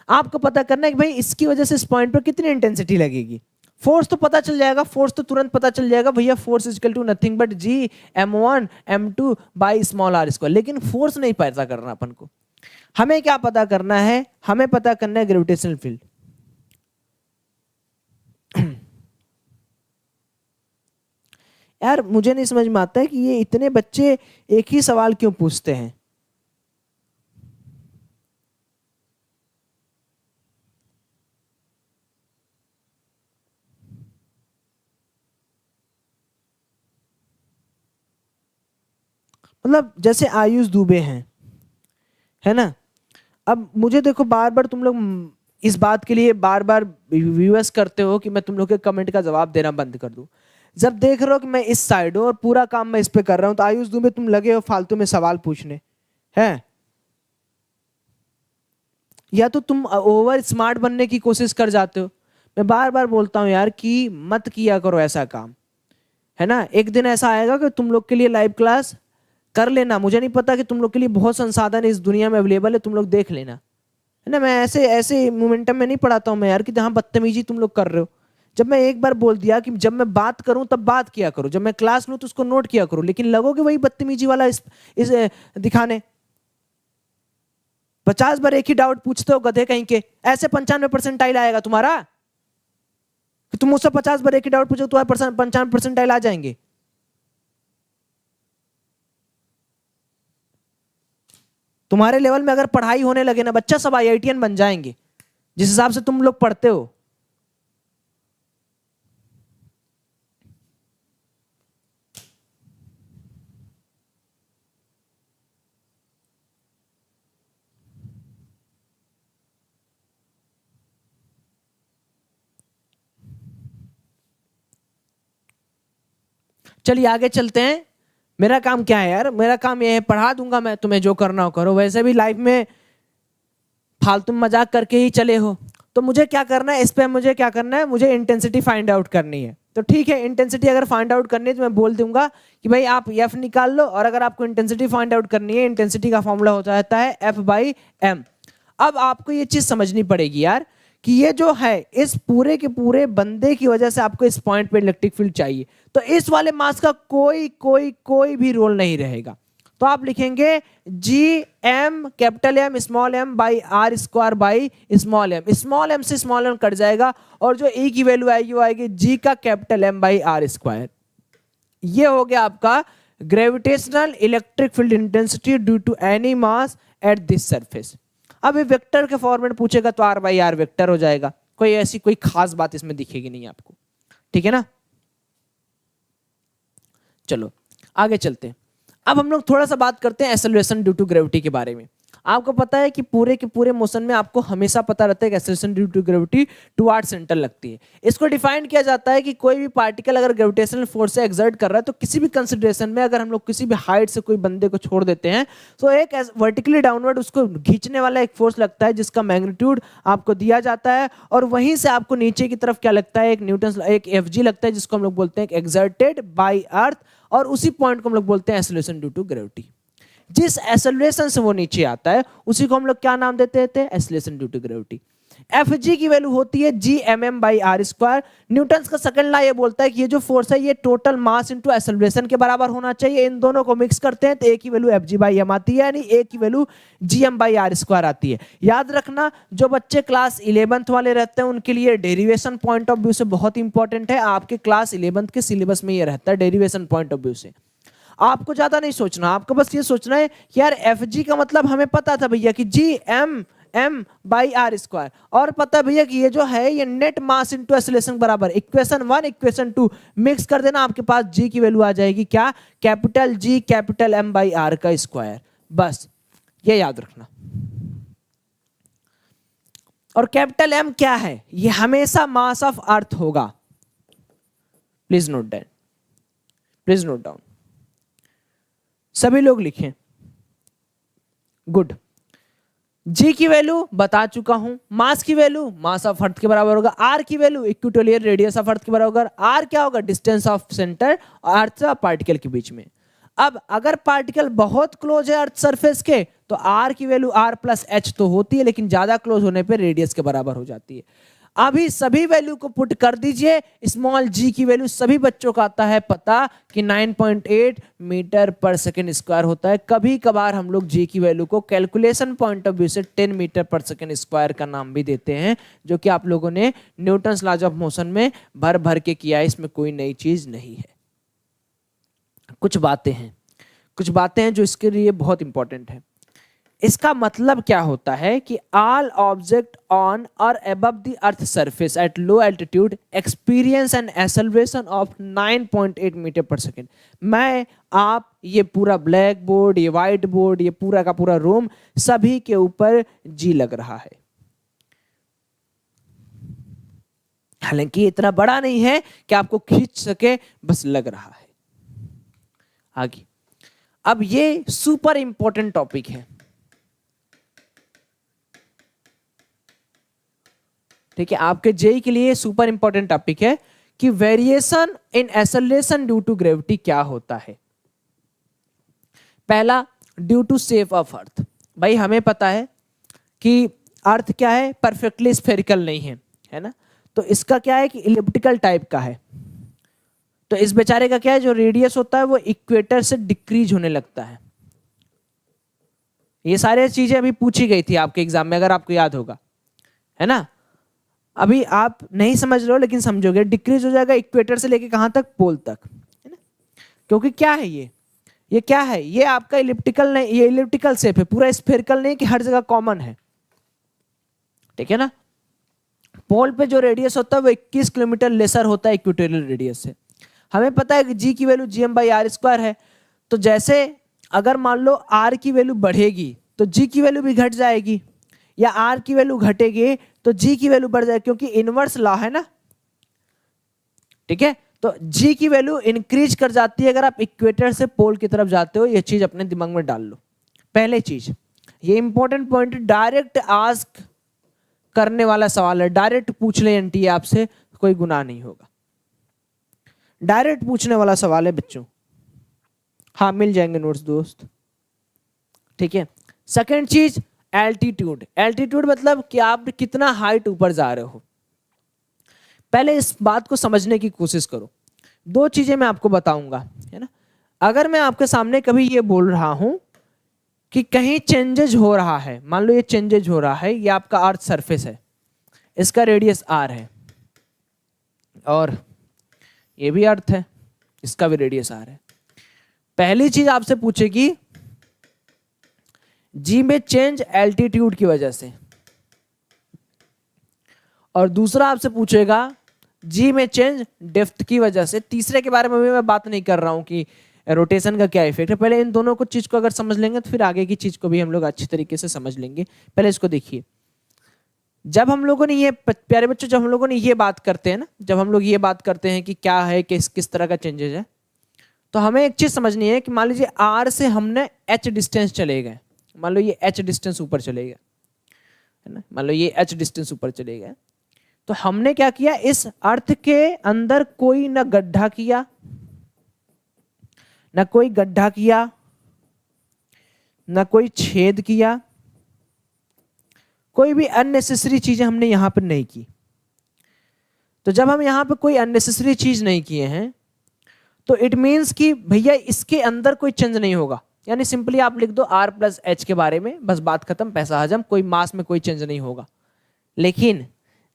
आपको पता करना है कि भाई इसकी वजह से इस पॉइंट पर कितनी इंटेंसिटी लगेगी। फोर्स तो पता चल जाएगा, फोर्स तो तुरंत पता चल जाएगा भैया, force is equal to nothing but g m1 m2 by small r square. लेकिन फोर्स नहीं पता करना अपन को, हमें क्या पता करना है, हमें पता करना है ग्रेविटेशनल फील्ड। यार मुझे नहीं समझ में आता है कि ये इतने बच्चे एक ही सवाल क्यों पूछते हैं। मतलब जैसे आयुष दुबे हैं, है ना। अब मुझे देखो बार बार तुम लोग इस बात के लिए बार बार व्यूअर्स करते हो कि मैं तुम लोग के कमेंट का जवाब देना बंद कर दूं। जब देख रहे हो कि मैं इस साइड हूं और पूरा काम मैं इस पे कर रहा हूं, तो आयुष दुबे तुम लगे हो फालतू में सवाल पूछने हैं, या तो तुम ओवर स्मार्ट बनने की कोशिश कर जाते हो। मैं बार बार बोलता हूं यार कि मत किया करो ऐसा काम, है ना। एक दिन ऐसा आएगा कि तुम लोग के लिए लाइव क्लास कर लेना, मुझे नहीं पता कि तुम लोग के लिए बहुत संसाधन इस दुनिया में अवेलेबल है, तुम लोग देख लेना, है ना। मैं ऐसे ऐसे मोमेंटम में नहीं पढ़ाता हूं मैं यार कि जहां बदतमीजी तुम लोग कर रहे हो। जब मैं एक बार बोल दिया कि जब मैं बात करूं तब बात किया करो, जब मैं क्लास लूं तो उसको नोट किया करो, लेकिन लगोगे वही बदतमीजी वाला इस दिखाने। 50 बार एक ही डाउट पूछते हो गधे कहीं के, ऐसे 95% आएगा तुम्हारा कि तुम मुझसे 50 बार एक ही डाउट पूछो तुम्हारे 95% आ जाएंगे। तुम्हारे लेवल में अगर पढ़ाई होने लगे ना बच्चा, सब IITian बन जाएंगे जिस हिसाब से तुम लोग पढ़ते हो। चलिए आगे चलते हैं। मेरा काम क्या है यार, मेरा काम यह है पढ़ा दूंगा मैं तुम्हें, जो करना हो करो। वैसे भी लाइफ में फालतू मजाक करके ही चले हो, तो मुझे क्या करना है, इस पे मुझे क्या करना है, मुझे इंटेंसिटी फाइंड आउट करनी है। तो ठीक है, इंटेंसिटी अगर फाइंड आउट करनी है तो मैं बोल दूंगा कि भाई आप एफ निकाल लो, और अगर आपको इंटेंसिटी फाइंड आउट करनी है, इंटेंसिटी का फॉर्मूला हो जाता है F/m। अब आपको ये चीज समझनी पड़ेगी यार कि ये जो है इस पूरे के पूरे बंदे की वजह से आपको इस पॉइंट पे इलेक्ट्रिक फील्ड चाहिए, तो इस वाले मास का कोई कोई कोई भी रोल नहीं रहेगा। तो आप लिखेंगे Gm capital M small m by R square by small m से स्मॉल m कट जाएगा, और जो E की वैल्यू आएगी वो आएगी G का capital M by R square. ये हो गया आपका gravitational electric field intensity due to any mass at this surface. अब ये वेक्टर के फॉर्मेट पूछेगा तो R बाई R वेक्टर हो जाएगा, कोई ऐसी कोई खास बात इसमें दिखेगी नहीं आपको, ठीक है ना। चलो आगे चलते हैं। अब हम लोग थोड़ा सा बात करते हैं एक्सेलरेशन ड्यू टू ग्रेविटी के बारे में। आपको पता है कि पूरे के पूरे मोशन में आपको हमेशा पता रहता है कि acceleration due to gravity toward centre लगती है। इसको डिफाइन किया जाता है कि कोई भी पार्टिकल अगर ग्रेविटेशनल फोर्स से एक्सर्ट कर रहा है, तो किसी भी कंसिडरेशन में अगर हम लोग किसी भी हाइट से कोई बंदे को छोड़ देते हैं तो एक वर्टिकली डाउनवर्ड उसको खींचने वाला एक फोर्स लगता है जिसका मैग्नीट्यूड आपको दिया जाता है, और वहीं से आपको नीचे की तरफ क्या लगता है, एक न्यूटन एक Fg लगता है जिसको हम लोग बोलते हैं एक्सर्टेड बाय अर्थ, और उसी पॉइंट को हम लोग बोलते हैं एक्सेलरेशन ड्यू टू ग्रेविटी। जिस एक्सेलरेशन से वो नीचे आता है उसी को हम लोग क्या नाम देते थे, acceleration due to gravity. Fg की वैल्यू होती है Gmm by R square. Newton का सेकंड लॉ ये बोलता है कि ये जो फोर्स है ये टोटल मास इनटू एक्सेलरेशन के बराबर होना चाहिए। इन दोनों को मिक्स करते हैं तो ए की वैल्यू Fg बाई m आती है, यानी ए की value Gm by R square आती है। याद रखना, जो बच्चे क्लास 11th वाले रहते हैं उनके लिए डेरिवेशन पॉइंट ऑफ व्यू से बहुत इंपॉर्टेंट है। आपके क्लास 11th के सिलेबस में ये रहता है डेरिवेशन पॉइंट ऑफ व्यू से। आपको ज्यादा नहीं सोचना, आपको बस ये सोचना है यार एफ जी का मतलब हमें पता था भैया कि G M by are square, और पता है भैया कि ये जो है ये नेट मास इंटू एक्सेलरेशन बराबर इक्वेशन 1 इक्वेशन 2 मिक्स कर देना, आपके पास जी की वैल्यू आ जाएगी क्या, capital G capital M by R का स्क्वायर। बस ये याद रखना। और कैपिटल एम क्या है, ये हमेशा मास ऑफ अर्थ होगा। Please note down, please note down, सभी लोग लिखें। गुड। जी की वैल्यू बता चुका हूं, मास की वैल्यू मास ऑफ अर्थ के बराबर होगा, आर की value equatorial radius of earth के बराबर होगा, आर क्या होगा डिस्टेंस ऑफ सेंटर अर्थ और पार्टिकल के बीच में। अब अगर पार्टिकल बहुत क्लोज है अर्थ सरफेस के तो आर की वैल्यू आर प्लस एच तो होती है, लेकिन ज्यादा क्लोज होने पर रेडियस के बराबर हो जाती है। अभी सभी वैल्यू को पुट कर दीजिए, स्मॉल जी की वैल्यू सभी बच्चों का आता है पता कि 9.8 मीटर पर सेकेंड स्क्वायर होता है। कभी कभार हम लोग जी की वैल्यू को कैलकुलेशन पॉइंट ऑफ व्यू से 10 मीटर पर सेकेंड स्क्वायर का नाम भी देते हैं, जो कि आप लोगों ने न्यूटन्स लॉज ऑफ मोशन में भर भर के किया है, इसमें कोई नई चीज नहीं है। कुछ बातें हैं जो इसके लिए बहुत इंपॉर्टेंट है। इसका मतलब क्या होता है कि ऑल ऑब्जेक्ट ऑन और above the earth surface at low altitude experience an acceleration of 9.8 metre पर सेकेंड। मैं आप ये पूरा ब्लैक बोर्ड, ये व्हाइट बोर्ड, ये पूरा का पूरा रूम, सभी के ऊपर जी लग रहा है। हालांकि इतना बड़ा नहीं है कि आपको खींच सके, बस लग रहा है। आगे, अब ये सुपर इंपॉर्टेंट टॉपिक है, ठीक है, आपके जेई के लिए सुपर इंपॉर्टेंट टॉपिक है कि variation in acceleration due to gravity क्या होता है। पहला, due to shape of earth. भाई हमें पता है कि अर्थ क्या है, परफेक्टली स्फेरिकल नहीं है, है ना, तो इसका क्या है कि इलिप्टिकल टाइप का है। तो इस बेचारे का क्या है, जो रेडियस होता है वो इक्वेटर से डिक्रीज होने लगता है। ये सारी चीजें अभी पूछी गई थी आपके एग्जाम में, अगर आपको याद होगा, है ना। अभी आप नहीं समझ रहे हो लेकिन समझोगे, डिक्रीज हो जाएगा इक्वेटर से लेके कहां तक, पोल तक, है ना। क्योंकि क्या है ये क्या है, ये आपका इलिप्टिकल नहीं, ये इलिप्टिकल शेप है, पूरा स्फेरिकल नहीं कि हर जगह कॉमन है, ठीक है ना। पोल पे जो रेडियस होता है वो 21 किलोमीटर लेसर होता है इक्वेटोरियल रेडियस से। हमें पता है कि जी की value G M by are square है, तो जैसे अगर मान लो आर की वैल्यू बढ़ेगी तो जी की वैल्यू भी घट जाएगी, या आर की वैल्यू घटेगी तो जी की वैल्यू बढ़ जाएगी, क्योंकि इनवर्स लॉ है ना, ठीक है। तो जी की वैल्यू इंक्रीज कर जाती है अगर आप इक्वेटर से पोल की तरफ जाते हो। ये चीज अपने दिमाग में डाल लो। पहले चीज, ये इंपॉर्टेंट पॉइंट, डायरेक्ट आस्क करने वाला सवाल है, डायरेक्ट पूछ ले एनटीए आपसे, कोई गुनाह नहीं होगा, डायरेक्ट पूछने वाला सवाल है बच्चों। हाँ मिल जाएंगे नोट्स दोस्त, ठीक है। सेकेंड चीज, एल्टीट्यूड। एल्टीट्यूड मतलब कि आप कितना हाइट ऊपर जा रहे हो। पहले इस बात को समझने की कोशिश करो। दो चीजें मैं आपको बताऊंगा, है ना। अगर मैं आपके सामने कभी ये बोल रहा हूं कि कहीं चेंजेज हो रहा है, मान लो ये चेंजेज हो रहा है, ये आपका अर्थ सरफेस है, इसका रेडियस आर है, और ये भी अर्थ है, इसका भी रेडियस आर है। पहली चीज आपसे पूछेगी जी में चेंज एल्टीट्यूड की वजह से, और दूसरा आपसे पूछेगा जी में चेंज डेप्थ की वजह से। तीसरे के बारे में भी मैं बात नहीं कर रहा हूं कि रोटेशन का क्या इफेक्ट है। पहले इन दोनों को चीज को अगर समझ लेंगे तो फिर आगे की चीज को भी हम लोग अच्छी तरीके से समझ लेंगे। पहले इसको देखिए, जब हम लोगों ने ये, प्यारे बच्चों, जब हम लोगों ने ये बात करते हैं ना, जब हम लोग ये बात करते हैं कि क्या है, किस तरह का चेंजेस है, तो हमें एक चीज समझनी है कि मान लीजिए आर से हमने एच डिस्टेंस चले गए, मान लो ये एच डिस्टेंस ऊपर चले गए, है ना, मान लो ये एच डिस्टेंस ऊपर चले गए, तो हमने क्या किया, इस अर्थ के अंदर कोई ना गड्ढा किया, ना कोई गड्ढा किया, ना कोई छेद किया, कोई भी अननेसेसरी चीजें हमने यहां पर नहीं की। तो जब हम यहां पर कोई अननेसेसरी चीज नहीं किए हैं तो इट मीन्स कि भैया इसके अंदर कोई चेंज नहीं होगा। यानी सिंपली आप लिख दो आर प्लस एच के बारे में, बस बात खत्म, पैसा हजम, कोई मास में कोई चेंज नहीं होगा। लेकिन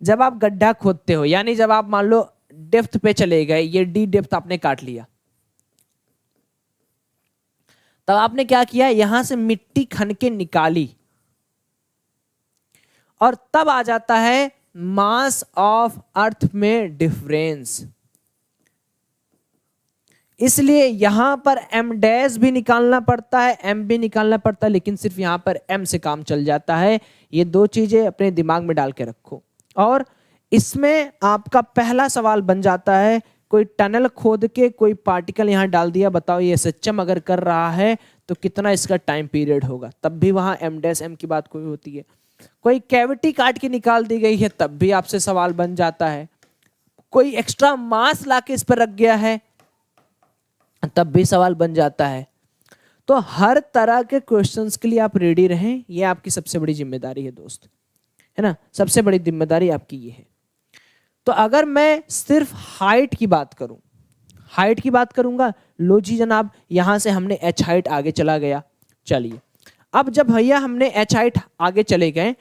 जब आप गड्ढा खोदते हो, यानी जब आप मान लो डेप्थ पे चले गए, ये डी डेप्थ आपने काट लिया, तब आपने क्या किया, यहां से मिट्टी खन के निकाली और तब आ जाता है मास ऑफ अर्थ में डिफरेंस। इसलिए यहां पर m डैश भी निकालना पड़ता है, m भी निकालना पड़ता है, लेकिन सिर्फ यहां पर m से काम चल जाता है। ये दो चीजें अपने दिमाग में डाल के रखो। और इसमें आपका पहला सवाल बन जाता है, कोई टनल खोद के कोई पार्टिकल यहां डाल दिया, बताओ ये SHM अगर कर रहा है तो कितना इसका टाइम पीरियड होगा, तब भी वहां m डैश m की बात कोई होती है। कोई कैविटी काट के निकाल दी गई है, तब भी आपसे सवाल बन जाता है। कोई एक्स्ट्रा मास लाके इस पर रख गया है, तब भी सवाल बन जाता है। तो हर तरह के क्वेश्चंस के लिए आप रेडी रहें, ये आपकी सबसे बड़ी जिम्मेदारी है दोस्त, है ना, सबसे बड़ी जिम्मेदारी आपकी ये है। तो अगर मैं सिर्फ हाइट की बात करूं, हाइट की बात करूंगा, लो जी जनाब, यहां से हमने h हाइट आगे चला गया। चलिए अब जब भैया हमने h हाइट आगे चले गए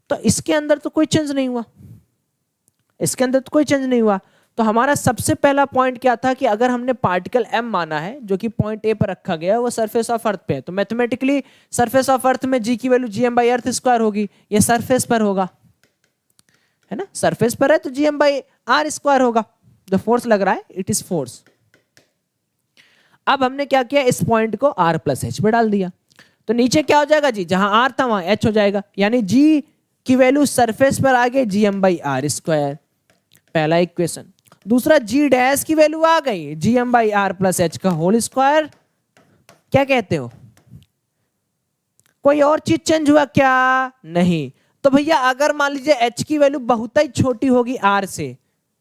तो इसके अंदर तो कोई चेंज नहीं हुआ, इसके अंदर तो कोई चेंज नहीं हुआ। तो हमारा सबसे पहला पॉइंट क्या था कि अगर हमने पार्टिकल m माना है जो कि पॉइंट A पर रखा गया है, वो सरफेस ऑफ अर्थ पे है, तो मैथमेटिकली सरफेस ऑफ अर्थ में g की value gm by earth square होगी, ये सरफेस पर होगा, है ना, सरफेस पर है तो gm बाई आर स्क्वायर होगा। जो फोर्स लग रहा है इट इज फोर्स। अब हमने क्या किया, इस पॉइंट को r प्लस एच में डाल दिया, तो नीचे क्या हो जाएगा जी, जहां r था वहां h हो जाएगा, यानी g की वैल्यू सरफेस पर आ गई gm बाई आर स्क्वायर, पहला इक्वेशन। दूसरा g डैश की वैल्यू आ गई gm by R plus H का होल स्क्वायर। क्या कहते हो, कोई और चीज चेंज हुआ क्या, नहीं। तो भैया अगर मान लीजिए h की वैल्यू बहुत ही छोटी होगी r से,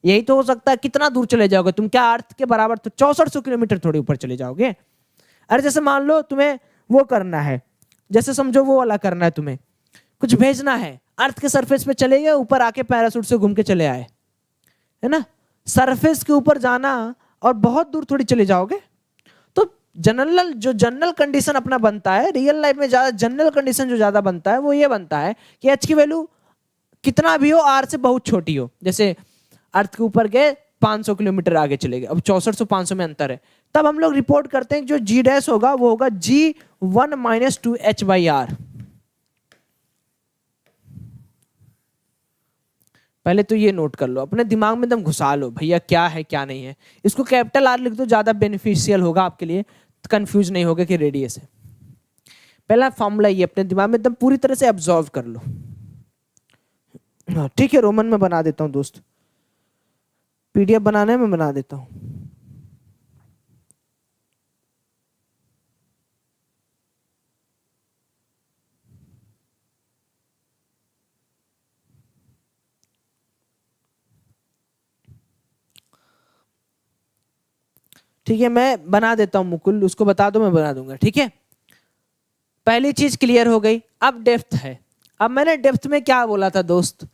यही तो हो सकता है, कितना दूर चले जाओगे तुम, क्या अर्थ के बराबर तो 6400 किलोमीटर थोड़ी ऊपर चले जाओगे। अरे जैसे मान लो तुम्हें वो करना है, जैसे समझो वो वाला करना है, तुम्हें कुछ भेजना है, अर्थ के सरफेस पे चले गए, ऊपर आके पैराशूट से घूम के चले आए, है ना, सरफेस के ऊपर जाना और बहुत दूर थोड़ी चले जाओगे। तो जनरल कंडीशन अपना बनता है, रियल लाइफ में ज्यादा जनरल कंडीशन जो ज्यादा बनता है वो ये बनता है कि h की वैल्यू कितना भी हो r से बहुत छोटी हो। जैसे अर्थ के ऊपर गए 500 किलोमीटर आगे चले गए, अब 6400 500 में अंतर है, तब हम लोग रिपोर्ट करते हैं जो g डैश होगा वो होगा g1 minus 2h by are. पहले तो ये नोट कर लो, अपने दिमाग में एकदम घुसा लो भैया क्या है क्या नहीं है। इसको कैपिटल R लिख दो, ज्यादा बेनिफिशियल होगा आपके लिए, कंफ्यूज नहीं होगा कि रेडियस है। पहला फॉर्मूला ये अपने दिमाग में एकदम पूरी तरह से ऑब्जर्व कर लो। ठीक है, रोमन में बना देता हूं दोस्त, PDF बनाने में बना देता हूं। ठीक है, मैं बना देता हूं मुकुल, उसको बता दो, मैं बना दूंगा। ठीक है, पहली चीज क्लियर हो गई। अब डेप्थ है। अब मैंने डेप्थ में क्या बोला था दोस्त,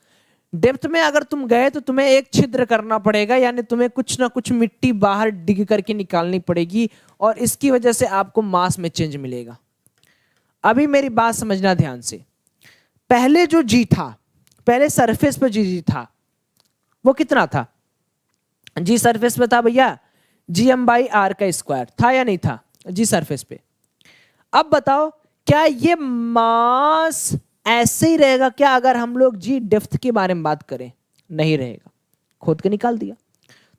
डेप्थ में अगर तुम गए तो तुम्हें एक छिद्र करना पड़ेगा, यानी तुम्हें कुछ ना कुछ मिट्टी बाहर डिग करके निकालनी पड़ेगी और इसकी वजह से आपको मास में चेंज मिलेगा। अभी मेरी बात समझना ध्यान से, पहले जो जी था, पहले सरफेस पे जी था, वो कितना था, जी सरफेस पे था भैया gm बाई आर का स्क्वायर, था या नहीं था जी सरफेस पे। अब बताओ क्या ये मास ऐसे ही रहेगा क्या अगर हम लोग जी डेप्थ के बारे में बात करें, नहीं रहेगा, खोद के निकाल दिया।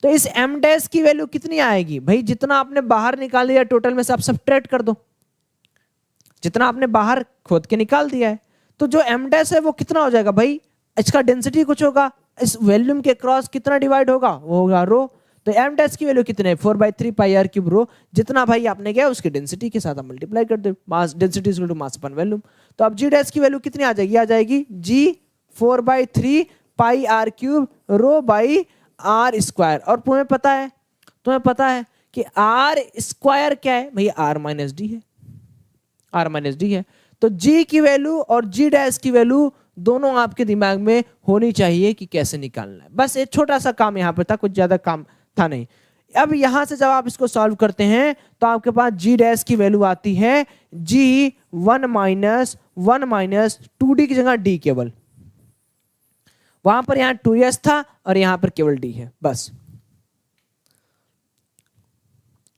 तो इस m डैश की वैल्यू कितनी आएगी भाई, जितना आपने बाहर निकाल दिया टोटल में से आप सब्ट्रैक्ट कर दो, जितना आपने बाहर खोद के निकाल दिया है, तो जो m डैश है वो कितना हो जाएगा भाई, इसका डेंसिटी कुछ होगा, इस वॉल्यूम के क्रॉस कितना डिवाइड होगा, वो होगा रो। तो m डैश की वैल्यू कितने, 4/3 पाई r क्यूब रो, जितना भाई आपने किया उसकी डेंसिटी के साथ आप मल्टीप्लाई कर दो, mass density is equal to mass upon volume. तो अब g डैश की वैल्यू कितनी आ जाएगी, आ जाएगी g 4/3 pi r cube rho by r square. और तुम्हें पता है कि r स्क्वायर क्या है भैया, r माइनस डी है, r माइनस डी है। तो g की वैल्यू और g डैश की वैल्यू दोनों आपके दिमाग में होनी चाहिए कि कैसे निकालना है। बस एक छोटा सा काम यहाँ पे था, कुछ ज्यादा काम था नहीं। अब यहां से जब आप इसको सॉल्व करते हैं तो आपके पास g डैश की वैल्यू आती है g 1 माइनस 2d की जगह d केवल, वहां पर यहां 2s था और यहां पर केवल d है। बस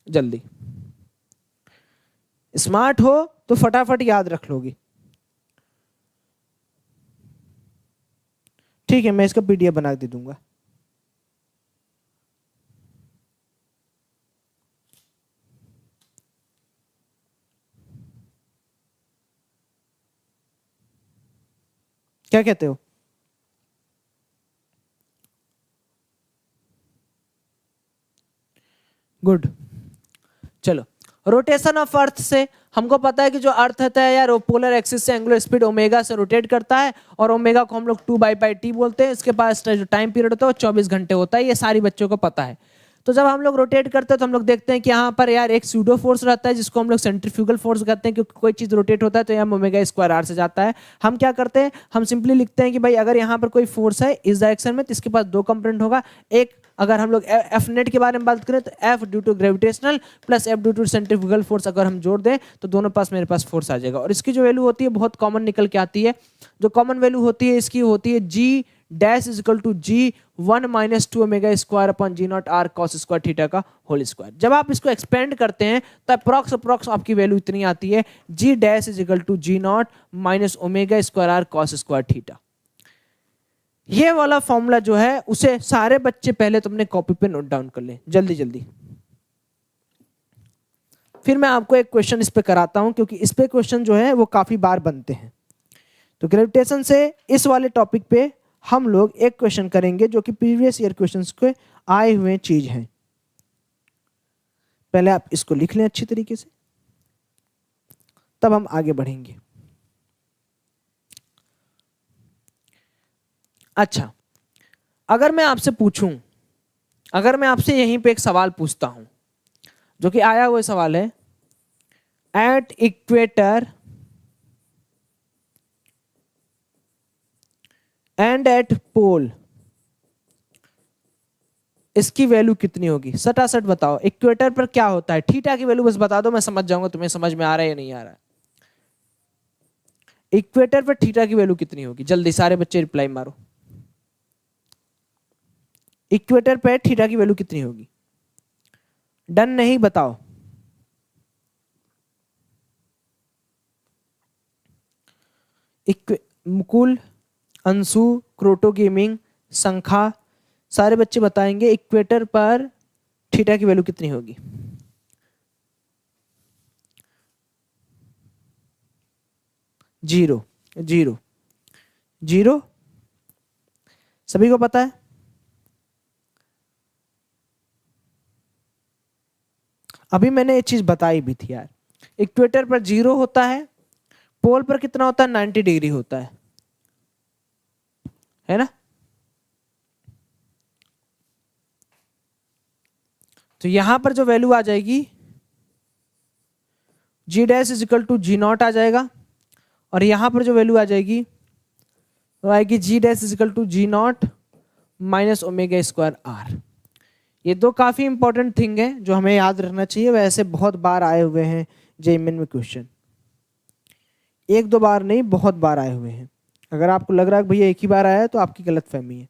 जल्दी स्मार्ट हो तो फटाफट याद रख लोगे। ठीक है, मैं इसका पीडीएफ बना के दे दूंगा। क्या कहते हो? गुड। चलो, रोटेशन ऑफ अर्थ से हमको पता है कि जो अर्थ होता है यार वो पोलर एक्सिस से एंगुलर स्पीड ओमेगा से रोटेट करता है, और ओमेगा को हम लोग 2/πt बोलते हैं। इसके पास जो टाइम पीरियड होता है वो 24 घंटे होता है, ये सारी बच्चों को पता है। तो जब हम लोग रोटेट करते हैं तो हम लोग देखते हैं कि यहाँ पर यार एक सूडो फोर्स रहता है जिसको हम लोग सेंट्रीफ्यूगल फोर्स कहते हैं, क्योंकि कोई चीज रोटेट होता है तो यहाँ ओमेगा स्क्वायर आर से जाता है। हम क्या करते हैं, हम सिंपली लिखते हैं कि भाई अगर यहाँ पर कोई फोर्स है इस डायरेक्शन में तो इसके पास दो कंपोनेंट होगा। एक, अगर हम लोग एफ नेट के बारे में बात करें तो F due to gravitational plus F due to centrifugal force अगर हम जोड़ दें तो दोनों पास मेरे पास फोर्स आ जाएगा। और इसकी जो वैल्यू होती है बहुत कॉमन निकल के आती है। जो कॉमन वैल्यू होती है इसकी होती है g dash is equal to g 1 minus 2 omega square upon g naught r cos square theta का होल स्क्वायर। जब आप इसको एक्सपेंड करते हैं तो अप्रॉक्स आपकी वैल्यू इतनी आती है, g dash is equal to g naught minus omega square r cos square theta. ये वाला फॉर्मूला जो है उसे सारे बच्चे पहले तुमने कॉपी पे नोट डाउन कर ले जल्दी जल्दी। फिर मैं आपको एक क्वेश्चन इस पे कराता हूं, क्योंकि इस पे क्वेश्चन जो है वो काफी बार बनते हैं। तो ग्रेविटेशन से इस वाले टॉपिक पे हम लोग एक क्वेश्चन करेंगे जो कि प्रीवियस ईयर क्वेश्चंस के आए हुए चीज हैं। पहले आप इसको लिख लें अच्छी तरीके से, तब हम आगे बढ़ेंगे। अच्छा, अगर मैं आपसे पूछूं, अगर मैं आपसे यहीं पे एक सवाल पूछता हूं जो कि आया हुआ सवाल है, एट इक्वेटर एंड एट पोल इसकी वैल्यू कितनी होगी? सटासट बताओ। इक्वेटर पर क्या होता है? थीटा की वैल्यू बस बता दो, मैं समझ जाऊंगा तुम्हें समझ में आ रहा है या नहीं आ रहा है। इक्वेटर पर थीटा की वैल्यू कितनी होगी? जल्दी सारे बच्चे रिप्लाई मारो। इक्वेटर पर थीटा की वैल्यू कितनी होगी? डन नहीं, बताओ। मुकुल, अंशु, क्रोटो गेमिंग, संखा, सारे बच्चे बताएंगे इक्वेटर पर थीटा की वैल्यू कितनी होगी। Zero, zero, zero. सभी को पता है? अभी मैंने ये चीज बताई भी थी यार। इक्वेटर पर जीरो होता है, पोल पर कितना होता है? 90 डिग्री होता है ना? तो यहां पर जो वैल्यू आ जाएगी g dash is equal to g naught आ जाएगा, और यहां पर जो वैल्यू आ जाएगी वो आएगी g dash is equal to g naught minus omega square r. ये दो काफी इंपॉर्टेंट थिंग है जो हमें याद रखना चाहिए। वैसे बहुत बार आए हुए हैं जेईई में क्वेश्चन, एक दो बार नहीं, बहुत बार आए हुए हैं। अगर आपको लग रहा है भैया एक ही बार आया है तो आपकी गलत फहमी है।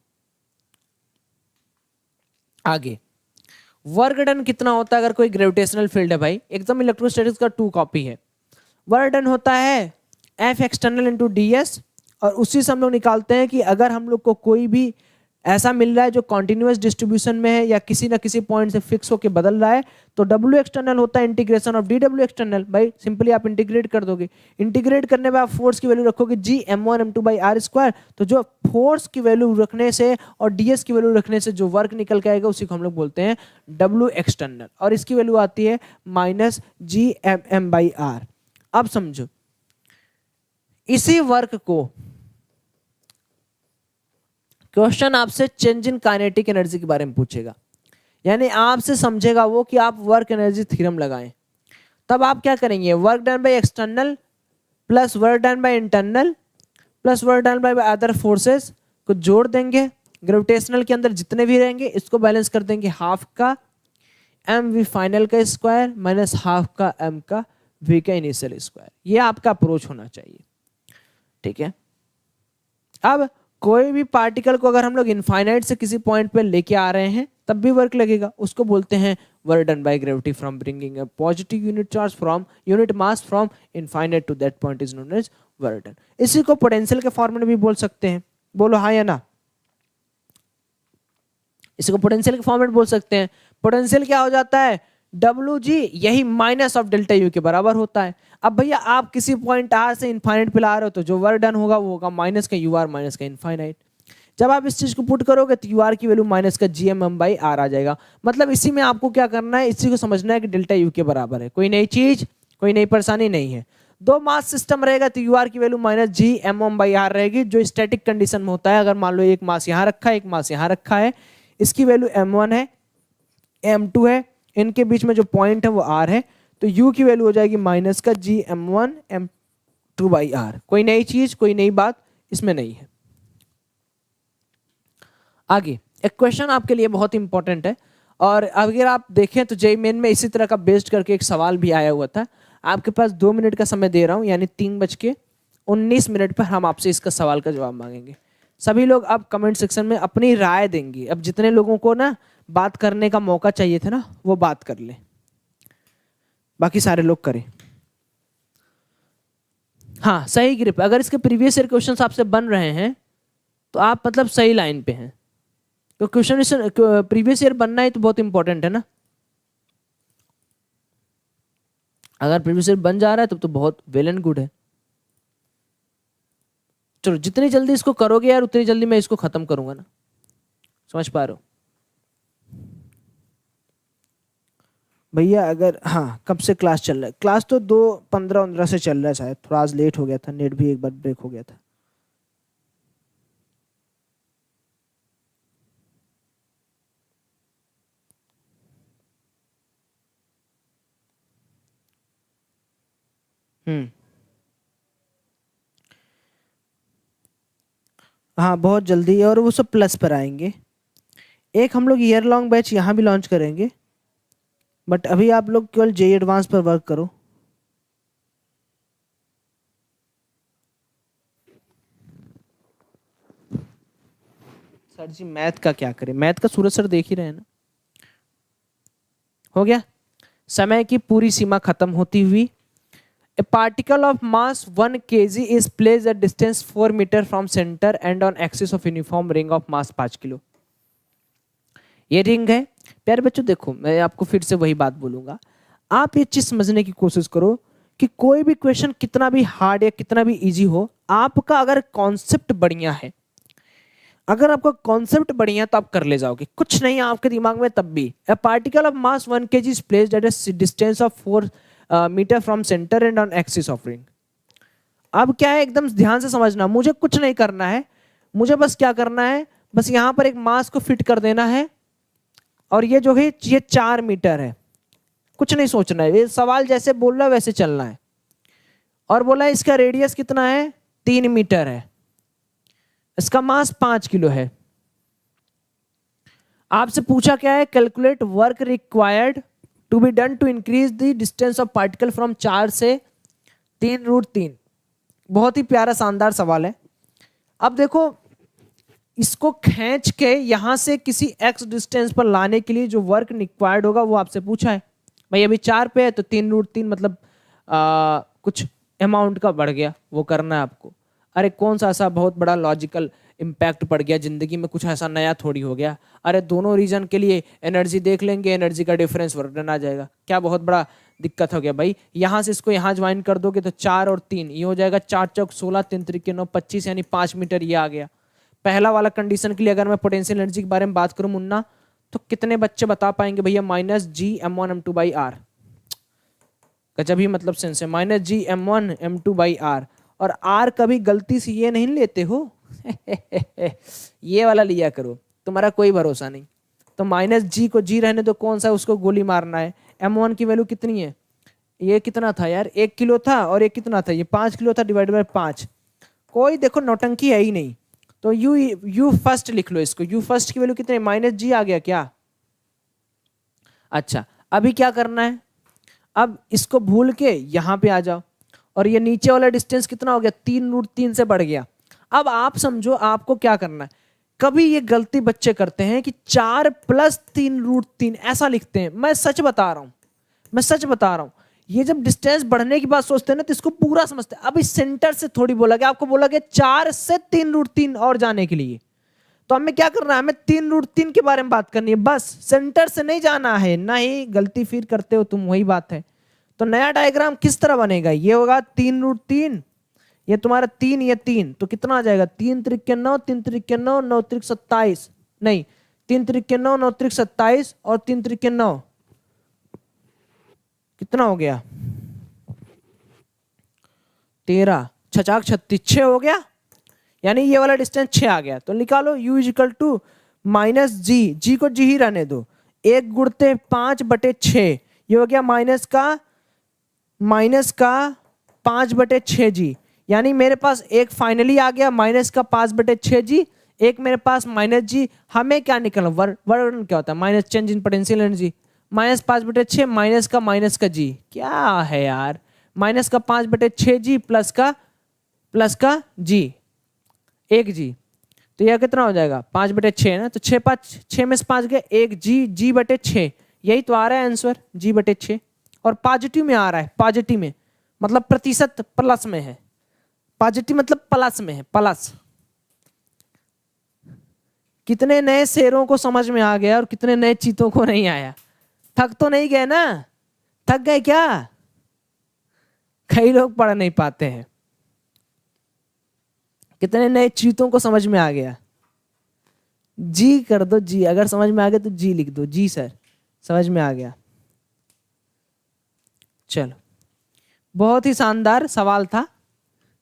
आगे, वर्क डन कितना होता है अगर कोई ग्रेविटेशनल फील्ड है? भाई एकदम इलेक्ट्रोस्टैटिक्स का 2 कॉपी है। वर्क डन होता है F external into D S, और उसी से हम लोग निकालते हैं कि अगर हम लोग को कोई भी ऐसा मिल रहा है जो कॉन्टिन्यूअस डिस्ट्रीब्यूशन में है या किसी ना किसी पॉइंट से फिक्स होकर बदल रहा है, तो डब्ल्यू एक्सटर्नल होता है integration of D W external. भाई सिंपली आप इंटीग्रेट कर दोगे, इंटीग्रेट करने में आप फोर्स की वैल्यू रखोगे जी m1 m2 by are square. तो जो फोर्स की वैल्यू रखने से और ds की वैल्यू रखने से जो वर्क निकल के आएगा उसी को हम लोग बोलते हैं डब्ल्यू एक्सटर्नल, और इसकी वैल्यू आती है minus G m by R. अब समझो, इसी वर्क को क्वेश्चन आपसे चेंज इन काइनेटिक एनर्जी के बारे में पूछेगा, यानी आपसे समझेगा वो कि आप वर्क एनर्जी थ्योरम लगाएं। तब आप क्या करेंगे? Work done by external plus work done by internal plus work done by other forces को जोड़ देंगे। ग्रेविटेशनल के अंदर जितने भी रहेंगे इसको बैलेंस कर देंगे, हाफ का एम वी फाइनल का स्क्वायर माइनस हाफ का एम का वी का इनिशियल स्क्वायर। ये आपका अप्रोच होना चाहिए, ठीक है। अब कोई भी पार्टिकल को अगर हम लोग इनफाइनाइट से किसी पॉइंट पे लेके आ रहे हैं तब भी वर्क लगेगा, उसको बोलते हैं were done by gravity from bringing a positive unit charge from unit mass from infinite to that point is known as were done. इसी को पोटेंशियल के फॉर्म में भी बोल सकते हैं, बोलो हाँ या ना? इसी को पोटेंशियल के फॉर्म में बोल सकते हैं। पोटेंशियल क्या हो जाता है? WG, यही माइनस ऑफ डेल्टा यू के बराबर होता है। अब भैया आप किसी पॉइंट आर से इनफाइनाइट पे ला रहे हो तो जो वर्क डन होगा वो होगा माइनस का यू आर माइनस का इनफाइनाइट। जब आप इस चीज को पुट करोगे तो यू आर की वैल्यू माइनस का G M M by r आ जाएगा। मतलब इसी में आपको क्या करना है, इसी को समझना है कि डेल्टा यू के बराबर है। कोई नई चीज, कोई नई परेशानी नहीं है। दो मास सिस्टम रहेगा तो यू आर की value minus G M M by R रहेगी, जो स्टैटिक कंडीशन में होता है। अगर मान लो एक मास यहाँ रखा है, एक मास यहाँ रखा है, इसकी वैल्यू m1 है, m2 है, इनके बीच में जो पॉइंट है वो r है, तो u की वैल्यू हो जाएगी माइनस का जी m1 m2 बाई आर। कोई नई चीज, कोई नई बात इसमें नहीं है। आगे एक क्वेश्चन आपके लिए बहुत इंपॉर्टेंट है, और अगर आप देखें तो जेईई मेन में इसी तरह का बेस्ड करके एक सवाल भी आया हुआ था। आपके पास 2 मिनट का समय दे रहा हूं, यानी 3:19 पर हम आपसे इसका सवाल का जवाब मांगेंगे। सभी लोग अब कमेंट सेक्शन में अपनी राय देंगे। अब जितने लोगों को ना बात करने का मौका चाहिए था ना, वो बात कर ले, बाकी सारे लोग करें। हाँ, सही ग्रिप। अगर इसके प्रीवियस ईयर क्वेश्चंस आपसे बन रहे हैं तो आप मतलब सही लाइन पे हैं। तो क्वेश्चन प्रीवियस ईयर बनना ही तो बहुत इंपॉर्टेंट है ना। अगर प्रीवियस ईयर बन जा रहा है तब तो बहुत वेल एंड गुड है। चलो, जितनी जल्दी इसको करोगे यार उतनी जल्दी मैं इसको खत्म करूंगा ना। समझ पा रहे हो भैया? अगर हाँ, कब से क्लास चल रहा है? क्लास तो 2:15 से चल रहा है शायद, थोड़ा आज लेट हो गया था, नेट भी एक बार ब्रेक हो गया था। हाँ, बहुत जल्दी, और वो सब प्लस पर आएंगे। एक हम लोग ईयर लॉन्ग बैच यहाँ भी लॉन्च करेंगे, बट अभी आप लोग केवल जेईई एडवांस पर वर्क करो। सर जी मैथ का क्या करें? मैथ का सूरज सर देख ही रहे हैं ना। हो गया। समय की पूरी सीमा खत्म होती हुई, A particle of mass 1 kg is placed at distance 4 meter from center and on axis of uniform ring of mass 5 kilo. ये रिंग है प्यारे बच्चों। देखो, मैं आपको फिर से वही बात बोलूंगा, आप ये चीज समझने की कोशिश करो कि कोई भी क्वेश्चन कितना भी हार्ड या कितना भी इजी हो, आपका अगर कॉन्सेप्ट बढ़िया है, अगर आपका कॉन्सेप्ट बढ़िया तो आप कर ले जाओगे। कुछ नहीं है आपके दिमाग में तब भी। A particle of mass 1 kg is placed at a distance of 4 metre from centre and on axis of ring. अब क्या है, एकदम ध्यान से समझना, मुझे कुछ नहीं करना है, मुझे बस क्या करना है, बस यहां पर एक मास को फिट कर देना है, और ये जो है ये 4 मीटर है। कुछ नहीं सोचना है, ये सवाल जैसे बोल रहा है वैसे चलना है। और बोला है इसका रेडियस कितना है, 3 मीटर है, इसका मास 5 किलो है। आपसे पूछा क्या है, calculate work required to be done to increase the distance of particle from 4 से 3√3। बहुत ही प्यारा शानदार सवाल है। अब देखो, इसको खींच के यहां से किसी x डिस्टेंस पर लाने के लिए जो वर्क रिक्वायर्ड होगा वो आपसे पूछा है। भाई अभी 4 पे है तो 3√3 मतलब कुछ अमाउंट का बढ़ गया, वो करना है आपको। अरे कौन सा ऐसा बहुत बड़ा लॉजिकल इम्पैक्ट पड़ गया जिंदगी में, कुछ ऐसा नया थोड़ी हो गया। अरे दोनों रीजन के लिए एनर्जी देख लेंगे, एनर्जी का डिफरेंस वर्क डन आ जाएगा। क्या बहुत बड़ा दिक्कत हो गया भाई? यहाँ से इसको यहाँ ज्वाइन कर दोगे तो 4 और 3 ये हो जाएगा 4 चौक 16, 3 त्रिके 9, 25 यानी 5 मीटर ये आ गया। पहला वाला कंडीशन के लिए अगर मैं पोटेंशियल एनर्जी के बारे में बात करूं मुन्ना, तो कितने बच्चे बता पाएंगे भैया? Minus G m1 m2 by R. गजब ही मतलब सेंस है, minus G m1 m2 by R. और आर कभी गलती से ये नहीं लेते हो ये वाला लिया करो, तुम्हारा कोई भरोसा नहीं। तो माइनस जी को जी रहने दो, कौन सा उसको गोली मारना है। m1 की वैल्यू कितनी है? ये कितना था यार, 1 किलो था, और ये कितना था, ये 5 किलो था, डिवाइड बाय 5। कोई देखो नौटंकी है ही नहीं। तो यू फर्स्ट लिख लो इसको। यू फर्स्ट की वैल्यू कितनी? माइनस जी आ गया क्या? अच्छा, अभी क्या करना है, अब इसको भूल के यहां पे आ जाओ, और ये नीचे वाला डिस्टेंस कितना हो गया? 3√3 से बढ़ गया। अब आप समझो आपको क्या करना है, कभी ये गलती बच्चे करते हैं कि 4 + 3√3 ऐसा लिखते हैं। मैं सच बता रहा हूं, मैं सच बता रहा हूं, ये जब डिस्टेंस बढ़ने की बात सोचते हैं ना तो इसको पूरा समझते हैं। अब इस सेंटर से थोड़ी बोला गया, आपको बोला गया 4 से 3√3 और जाने के लिए, तो हमें क्या करना है, हमें 3√3 के बारे में बात करनी है बस, सेंटर से नहीं जाना है। नहीं, गलती फिर करते हो तुम, वही बात है। तो नया डायग्राम किस तरह बनेगा, ये होगा 3√3, ये तुम्हारा 3, ये 3, तो कितना आ जाएगा, 3 त्रिक 9, 3 त्रिक 9, 9 त्रिक 27, नहीं 3 त्रिक 9, 9 त्रिक 27 और 3 त्रिक 9, कितना हो गया 13, 6 36, 6 हो गया, यानी ये वाला डिस्टेंस 6 आ गया। तो निकालो u equal to -g, g को g ही रहने दो, 1 गुणते 5/6, ये हो गया माइनस का 5/6g, यानी मेरे पास एक फाइनली आ गया -5/6g, एक मेरे पास -g। हमें क्या निकलना, वर्क क्या होता है, minus change in potential energy, -5/6 minus का g, क्या है यार, -5/6g प्लस का g, 1g, तो यह कितना हो जाएगा 5/6 ना, तो 6 में से 5 गए, 1g/6, यही तो आ रहा है आंसर, g/6, और पॉजिटिव में आ रहा है, पॉजिटिव में मतलब प्रतिशत प्लस में है, पॉजिटिव मतलब प्लस में है, प्लस। कितने नए शेरों को समझ में आ गया और कितने नए चीतों को नहीं आया, थक तो नहीं गए ना, थक गए क्या, कई लोग पढ़ नहीं पाते हैं। कितने नए चीतों को समझ में आ गया, जी कर दो, जी अगर समझ में आ गया तो जी लिख दो, जी सर समझ में आ गया। चलो, बहुत ही शानदार सवाल था,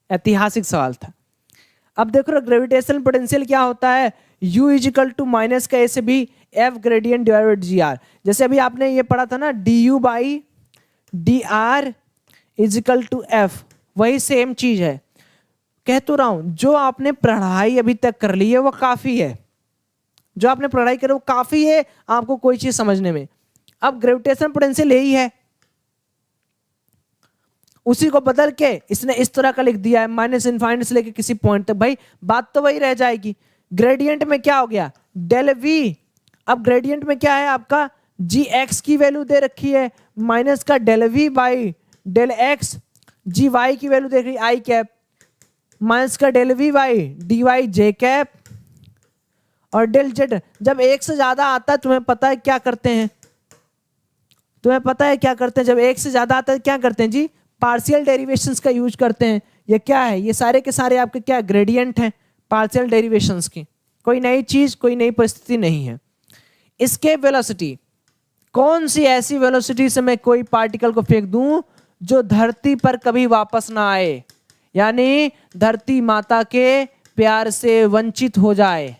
ऐतिहासिक सवाल था। अब देखो ग्रेविटेशनल पोटेंशियल क्या होता है, u इजिकल टू माइनस का ए से B f gradient divided G R. जैसे अभी आपने ये पढ़ा था ना du/dr इजिकल टू f, वही सेम चीज है। कह तो रहा हूं, जो आपने पढ़ाई अभी तक कर ली है वो काफी है, जो आपने पढ़ाई करी वो काफी है आपको कोई चीज समझने में। अब ग्रेविटेशनल पोटेंशियल यही है, उसी को बदल के इसने इस तरह का लिख दिया है, -इनफाइनाइट से लेके किसी पॉइंट तक, भाई बात तो वही रह जाएगी। ग्रेडियंट में क्या हो गया, डेल v, अब ग्रेडियंट में क्या है आपका, gx की वैल्यू दे रखी है, माइनस का डेल v/डेल x, gy की वैल्यू देख रही आई कैप, माइनस का डेल v/dy j कैप, और डेल z। जब एक से ज्यादा आता है तुम्हें पता है क्या करते हैं, तुम्हें पता है क्या करते हैं, जब एक से ज्यादा आता है क्या करते हैं जी, पार्शियल डेरिवेशंस का यूज करते हैं। ये क्या है, ये सारे के सारे आपके क्या ग्रेडियंट हैं पार्शियल डेरिवेशंस की, कोई नई चीज कोई नई परिस्थिति नहीं है। एस्केप वेलोसिटी, कौन सी ऐसी वेलोसिटी से मैं कोई पार्टिकल को फेंक दूं जो धरती पर कभी वापस ना आए, यानी धरती माता के प्यार से वंचित हो जाए,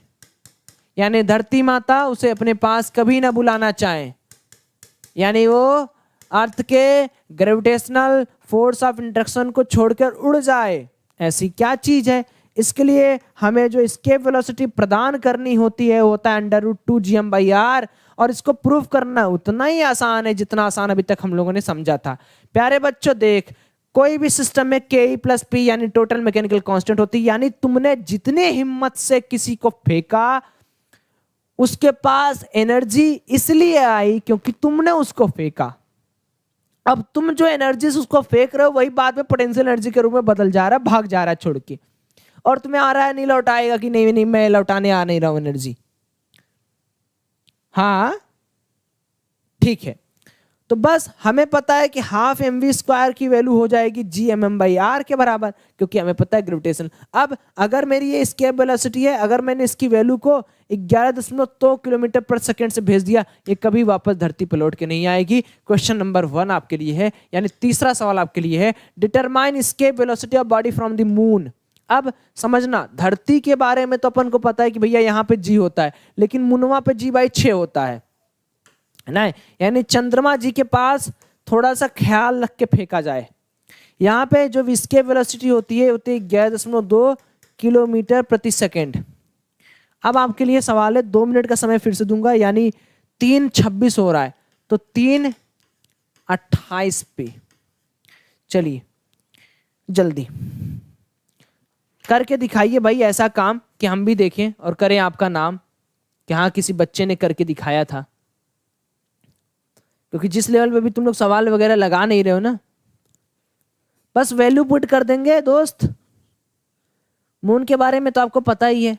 यानी धरती माता उसे अपने पास कभी ना बुलाना चाहे, यानी वो अर्थ के ग्रेविटेशनल फोर्स ऑफ इंट्रैक्शन को छोड़कर उड़ जाए, ऐसी क्या चीज है। इसके लिए हमें जो एस्केप वेलोसिटी प्रदान करनी होती है वो होता है √2gm/r, और इसको प्रूव करना उतना ही आसान है जितना आसान अभी तक हम लोगों ने समझा था। प्यारे बच्चों देख, कोई भी सिस्टम में ke+p यानी टोटल मैकेनिकल कांस्टेंट होती है, यानी तुमने जितने हिम्मत से किसी को फेंका उसके पास एनर्जी इसलिए आई क्योंकि तुमने उसको फेंका। अब तुम जो एनर्जी से उसको फेंक रहे हो वही बाद में पोटेंशियल एनर्जी के रूप में बदल जा रहा है, भाग जा रहा है छोड़ के, और तुम्हें आ रहा है नहीं लौटाएगा कि नहीं नहीं मैं लौटाने आ नहीं रहा हूं एनर्जी। हाँ ठीक है, तो बस हमें पता है कि ½ mv² की वैल्यू हो जाएगी gmm/r के बराबर, क्योंकि हमें पता है ग्रेविटेशन। अब अगर मेरी ये एस्केप वेलोसिटी है, अगर मैंने इसकी वैल्यू को 11.2 किलोमीटर पर सेकेंड से भेज दिया, ये कभी वापस धरती पर लौट के नहीं आएगी। क्वेश्चन नंबर 1 आपके लिए है, यानी तीसरा सवाल आपके लिए है, determine escape velocity of body from the moon. अब समझना, धरती के बारे में तो अपन को पता है कि भैया यहाँ पे g होता है, लेकिन मुनवा पे g/6 होता है ना, यानी चंद्रमा जी के पास थोड़ा सा ख्याल रख के फेंका जाए। यहाँ पे जो एस्केप वेलोसिटी होती है 11.2 किलोमीटर प्रति सेकेंड। अब आपके लिए सवाल है, 2 मिनट का समय फिर से दूंगा, यानी 3:26 हो रहा है, तो 3:28 पे चलिए जल्दी करके दिखाइए भाई ऐसा काम। कि हम भी देखें और करें आपका नाम कि हाँ किसी बच्चे ने करके दिखाया था, क्योंकि जिस लेवल पे भी तुम लोग सवाल वगैरह लगा नहीं रहे हो ना, बस वैल्यू पुट कर देंगे दोस्त। मून के बारे में तो आपको पता ही है,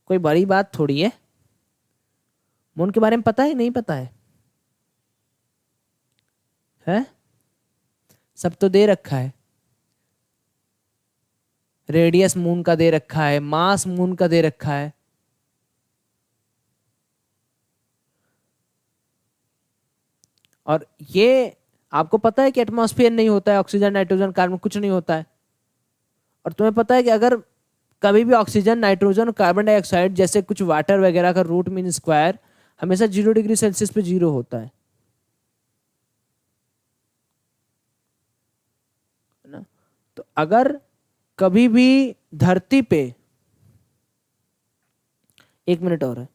कोई बड़ी बात थोड़ी है। मून के बारे में पता है नहीं पता है? है? सब तो दे रखा है, रेडियस मून का दे रखा है, मास मून का दे रखा है। और ये आपको पता है कि एटमॉस्फेयर नहीं होता है, ऑक्सीजन नाइट्रोजन कार्बन कुछ नहीं होता है। और तुम्हें पता है कि अगर कभी भी ऑक्सीजन नाइट्रोजन कार्बन डाइऑक्साइड जैसे कुछ वाटर वगैरह का रूट मीन स्क्वायर हमेशा 0 डिग्री सेल्सियस पे 0 होता है ना। तो अगर कभी भी धरती पे, 1 मिनट और है,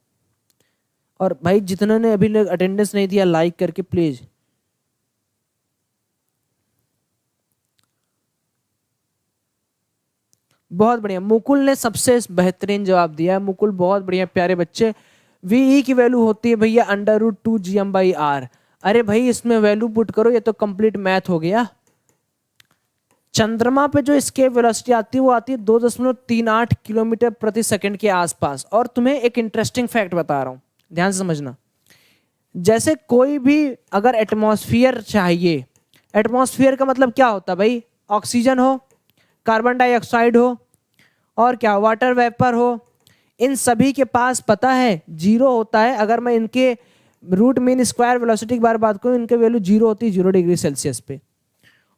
और भाई जितने ने अभी लोग अटेंडेंस नहीं दिया लाइक करके प्लीज। बहुत बढ़िया, मुकुल ने सबसे बेहतरीन जवाब दिया है। मुकुल बहुत बढ़िया, प्यारे बच्चे। वी की वैल्यू होती है भैया √2 GM/r। अरे भाई इसमें वैल्यू पुट करो, ये तो कंप्लीट मैथ हो गया। चंद्रमा पे जो एस्केप वेलोसिटी आती है वो आती है 2.38 किलोमीटर प्रति सेकंड के आसपास। और तुम्हें एक इंटरेस्टिंग फैक्ट बता रहा हूं, ध्यान से समझना। जैसे कोई भी अगर एटमॉस्फेयर चाहिए, एटमॉस्फेयर का मतलब क्या होता है भाई? ऑक्सीजन हो, कार्बन डाइऑक्साइड हो, और क्या वाटर वेपर हो। इन सभी के पास पता है 0 होता है। अगर मैं इनके रूट मीन स्क्वायर वेलोसिटी की बात करूं, इनके वैल्यू 0 होती है 0 डिग्री सेल्सियस पे।